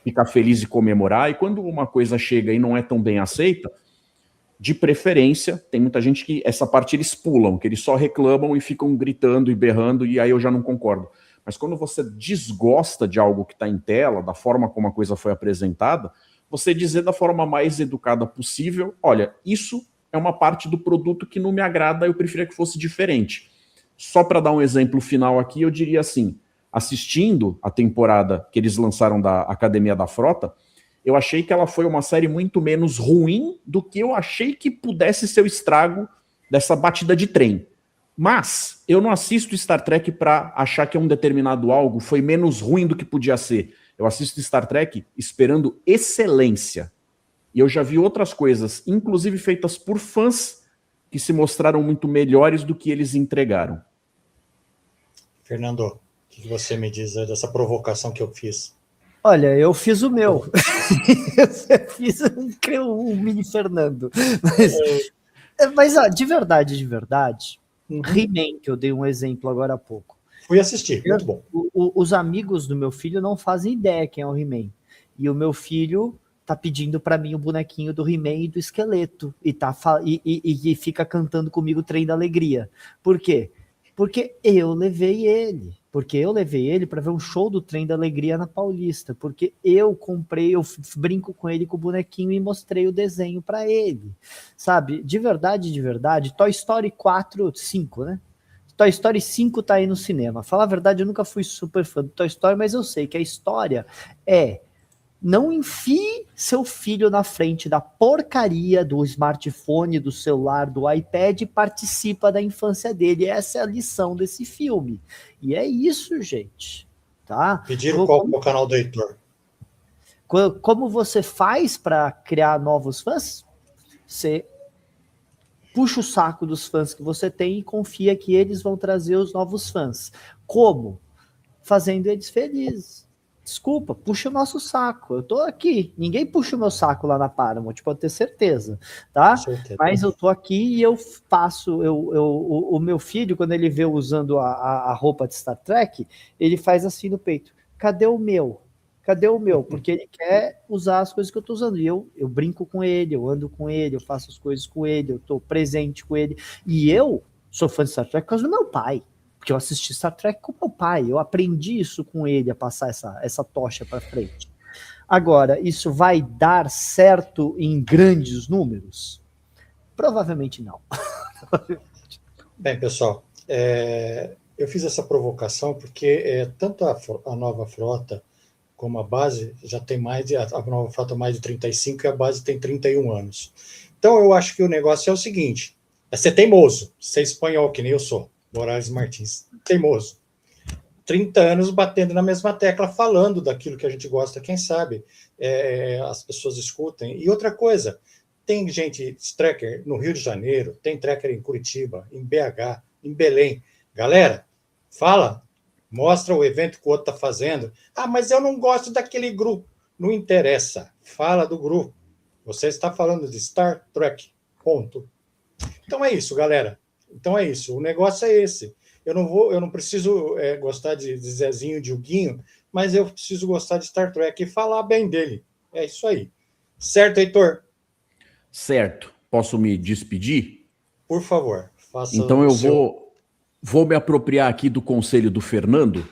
ficar feliz e comemorar, e quando uma coisa chega e não é tão bem aceita, de preferência, tem muita gente que essa parte eles pulam, que eles só reclamam e ficam gritando e berrando, e aí eu já não concordo. Mas quando você desgosta de algo que está em tela, da forma como a coisa foi apresentada, você dizer da forma mais educada possível, olha, isso é uma parte do produto que não me agrada, eu preferia que fosse diferente. Só para dar um exemplo final aqui, eu diria assim, assistindo a temporada que eles lançaram da Academia da Frota, eu achei que ela foi uma série muito menos ruim do que eu achei que pudesse ser o estrago dessa batida de trem. Mas eu não assisto Star Trek para achar que um determinado algo foi menos ruim do que podia ser. Eu assisto Star Trek esperando excelência. E eu já vi outras coisas, inclusive feitas por fãs, que se mostraram muito melhores do que eles entregaram. Fernando, o que você me diz dessa provocação que eu fiz? Olha, eu fiz o meu. Eu fiz um mini Fernando. Mas ó, de verdade, He-Man, que eu dei um exemplo agora há pouco. Fui assistir, muito bom. Os amigos do meu filho não fazem ideia quem é o He-Man. E o meu filho tá pedindo para mim o bonequinho do He-Man e do esqueleto. E fica cantando comigo o Trem da Alegria. Por quê? Porque eu levei ele. Porque eu levei ele para ver um show do Trem da Alegria na Paulista. Porque eu brinco com ele com o bonequinho e mostrei o desenho para ele. Sabe? De verdade, Toy Story 5, né? Toy Story 5 tá aí no cinema. Falar a verdade, eu nunca fui super fã do Toy Story, mas eu sei que a história é: não enfie seu filho na frente da porcaria do smartphone, do celular, do iPad e participa da infância dele. Essa é a lição desse filme. E é isso, gente. Tá? Pediram qual é o canal do Heitor? Como você faz para criar novos fãs? Você puxa o saco dos fãs que você tem e confia que eles vão trazer os novos fãs. Como? Fazendo eles felizes. Desculpa, puxa o nosso saco. Eu tô aqui. Ninguém puxa o meu saco lá na Paramount, pode ter certeza, tá? Mas eu tô aqui e eu faço. O meu filho, quando ele vê usando a roupa de Star Trek, ele faz assim no peito: cadê o meu? Cadê o meu? Porque ele quer usar as coisas que eu tô usando. E eu brinco com ele, eu ando com ele, eu faço as coisas com ele, eu tô presente com ele. E eu sou fã de Star Trek por causa do meu pai. Porque eu assisti Star Trek com meu pai, eu aprendi isso com ele, a passar essa tocha para frente. Agora, isso vai dar certo em grandes números? Provavelmente não. Bem, pessoal, eu fiz essa provocação porque tanto a nova frota como a base já tem a nova frota mais de 35 e a base tem 31 anos. Então, eu acho que o negócio é o seguinte: é ser teimoso, ser espanhol, que nem eu sou. Morales Martins, teimoso. 30 anos batendo na mesma tecla, falando daquilo que a gente gosta, quem sabe as pessoas escutem. E outra coisa, tem gente tracker no Rio de Janeiro, tem tracker em Curitiba, em BH, em Belém. Galera, fala, mostra o evento que o outro está fazendo. Ah, mas eu não gosto daquele grupo. Não interessa, fala do grupo. Você está falando de Star Trek, ponto. Então é isso, galera. Então é isso, o negócio é esse. Eu não preciso gostar de Zezinho, de Huguinho, mas eu preciso gostar de Star Trek e falar bem dele. É isso aí. Certo, Heitor? Certo. Posso me despedir? Por favor, faça. Então eu vou me apropriar aqui do conselho do Fernando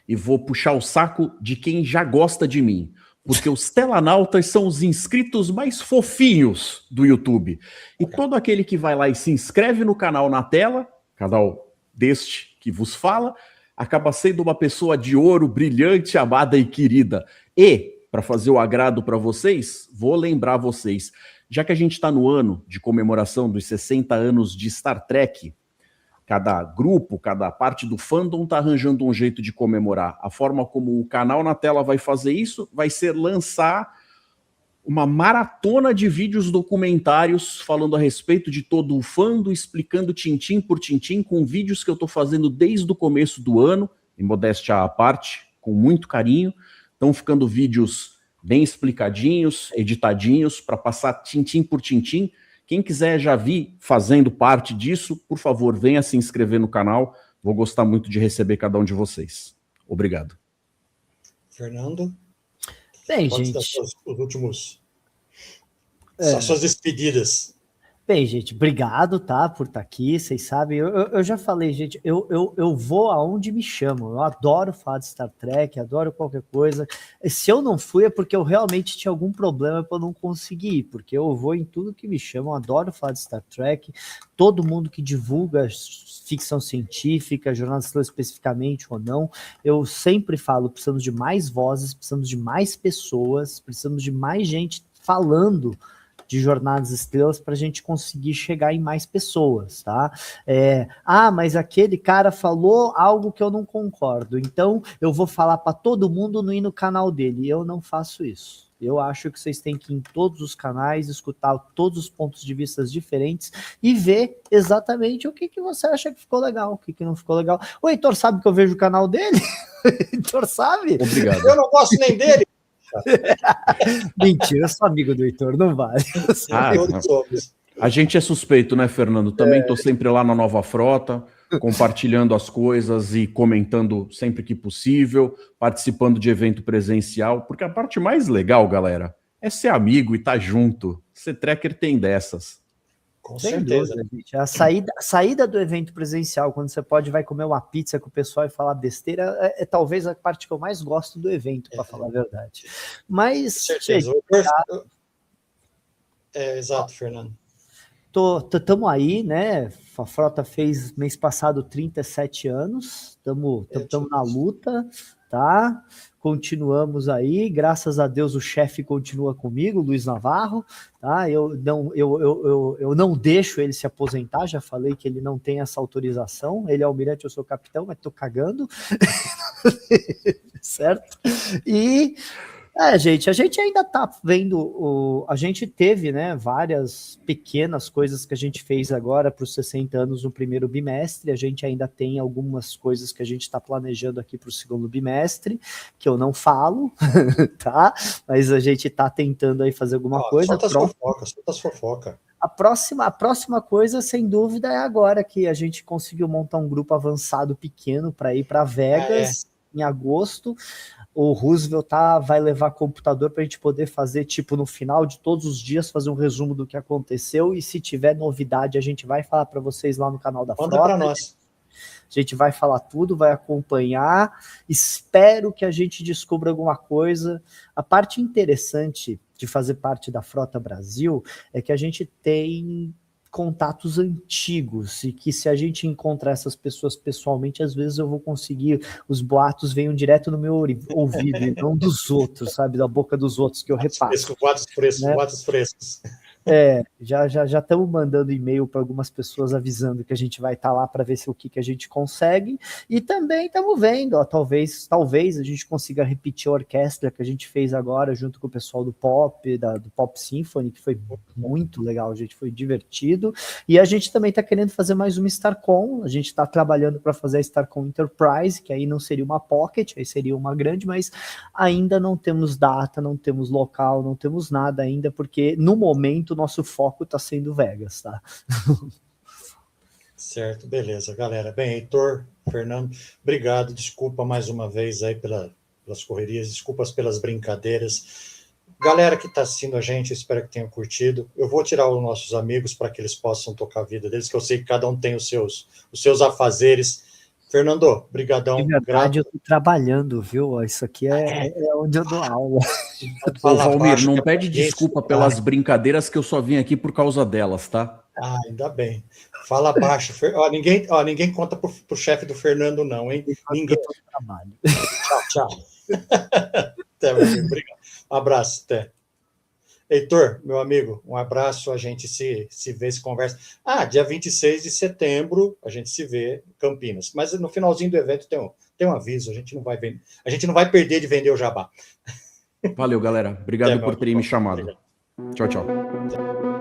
e vou puxar o saco de quem já gosta de mim. Porque os telanautas são os inscritos mais fofinhos do YouTube. E todo aquele que vai lá e se inscreve no canal na tela, canal deste que vos fala, acaba sendo uma pessoa de ouro, brilhante, amada e querida. E, para fazer o agrado para vocês, vou lembrar vocês, já que a gente está no ano de comemoração dos 60 anos de Star Trek, cada grupo, cada parte do fandom está arranjando um jeito de comemorar. A forma como o canal na tela vai fazer isso vai ser lançar uma maratona de vídeos documentários falando a respeito de todo o fandom, explicando tintim por tintim, com vídeos que eu estou fazendo desde o começo do ano, em modéstia à parte, com muito carinho. Estão ficando vídeos bem explicadinhos, editadinhos, para passar tintim por tintim. Quem quiser já vir fazendo parte disso, por favor, venha se inscrever no canal. Vou gostar muito de receber cada um de vocês. Obrigado. Fernando? Bem, pode gente... os últimos... As suas despedidas. Bem, gente, obrigado, tá, por estar aqui. Vocês sabem, eu já falei, gente, eu vou aonde me chamam. Eu adoro falar de Star Trek, adoro qualquer coisa. Se eu não fui, é porque eu realmente tinha algum problema para não conseguir ir, porque eu vou em tudo que me chamam, adoro falar de Star Trek. Todo mundo que divulga ficção científica, jornalistas especificamente ou não, eu sempre falo, precisamos de mais vozes, precisamos de mais pessoas, precisamos de mais gente falando de Jornadas Estrelas para a gente conseguir chegar em mais pessoas, tá? Mas aquele cara falou algo que eu não concordo, então eu vou falar para todo mundo não ir no canal dele. Eu não faço isso. Eu acho que vocês têm que ir em todos os canais, escutar todos os pontos de vista diferentes e ver exatamente o que você acha que ficou legal, o que não ficou legal. O Heitor sabe que eu vejo o canal dele? O Heitor sabe? Obrigado. Eu não gosto nem dele. Mentira, eu sou amigo do Heitor, não vale. A gente é suspeito, né, Fernando? Também estou sempre lá na Nova Frota, compartilhando as coisas e comentando sempre que possível, participando de evento presencial, porque a parte mais legal, galera, é ser amigo e estar junto. Ser tracker tem dessas. Com certeza. Dúvida, gente. A saída do evento presencial, quando você vai comer uma pizza com o pessoal e falar besteira, é talvez a parte que eu mais gosto do evento, para falar a verdade. Mas... Com certeza. Exato, Fernando. Estamos aí, né? A Frota fez mês passado 37 anos, estamos na luta, tá? Continuamos aí, graças a Deus o chefe continua comigo, Luiz Navarro, tá? Eu não deixo ele se aposentar, já falei que ele não tem essa autorização, ele é almirante, eu sou capitão, mas tô cagando, certo? E... gente, a gente ainda tá vendo, a gente teve, né, várias pequenas coisas que a gente fez agora para os 60 anos no primeiro bimestre, a gente ainda tem algumas coisas que a gente está planejando aqui para o segundo bimestre, que eu não falo, tá? Mas a gente tá tentando aí fazer alguma coisa. Solta as fofocas. A próxima coisa, sem dúvida, é agora que a gente conseguiu montar um grupo avançado pequeno para ir para Vegas em agosto. O Roosevelt vai levar computador para a gente poder fazer, tipo, no final de todos os dias, fazer um resumo do que aconteceu, e se tiver novidade, a gente vai falar para vocês lá no canal da Frota. Manda para nós. A gente vai falar tudo, vai acompanhar, espero que a gente descubra alguma coisa. A parte interessante de fazer parte da Frota Brasil é que a gente tem contatos antigos, e que se a gente encontrar essas pessoas pessoalmente, às vezes eu vou conseguir, os boatos venham direto no meu ouvido, e não dos outros, sabe, da boca dos outros, que eu repasso. Boatos frescos. Já estamos mandando e-mail para algumas pessoas avisando que a gente vai estar lá para ver o que a gente consegue, e também estamos vendo, talvez a gente consiga repetir a orquestra que a gente fez agora junto com o pessoal do Pop, do Pop Symphony, que foi muito legal, gente, foi divertido, e a gente também está querendo fazer mais uma StarCon, a gente está trabalhando para fazer a StarCon Enterprise, que aí não seria uma Pocket, aí seria uma grande, mas ainda não temos data, não temos local, não temos nada ainda, porque no momento nosso foco está sendo Vegas, tá? Certo, beleza, galera. Bem, Heitor, Fernando, obrigado, desculpa mais uma vez aí pelas correrias, desculpas pelas brincadeiras. Galera que está assistindo a gente, espero que tenham curtido. Eu vou tirar os nossos amigos para que eles possam tocar a vida deles, que eu sei que cada um tem os seus afazeres. Fernando, brigadão. De verdade, eu estou trabalhando, viu? Isso aqui é onde eu dou aula. Ô, Valmir, não pede desculpa pelas brincadeiras, que eu só vim aqui por causa delas, tá? Ainda bem. Fala baixo. Ninguém conta pro chefe do Fernando, não, hein? Ninguém. Trabalho. Tchau. Até, meu amigo. Obrigado. Um abraço, até. Heitor, meu amigo, um abraço, a gente se vê, se conversa. Dia 26 de setembro, a gente se vê em Campinas. Mas no finalzinho do evento tem um aviso, a gente não vai perder de vender o jabá. Valeu, galera. Obrigado por terem me chamado. Obrigado. Tchau.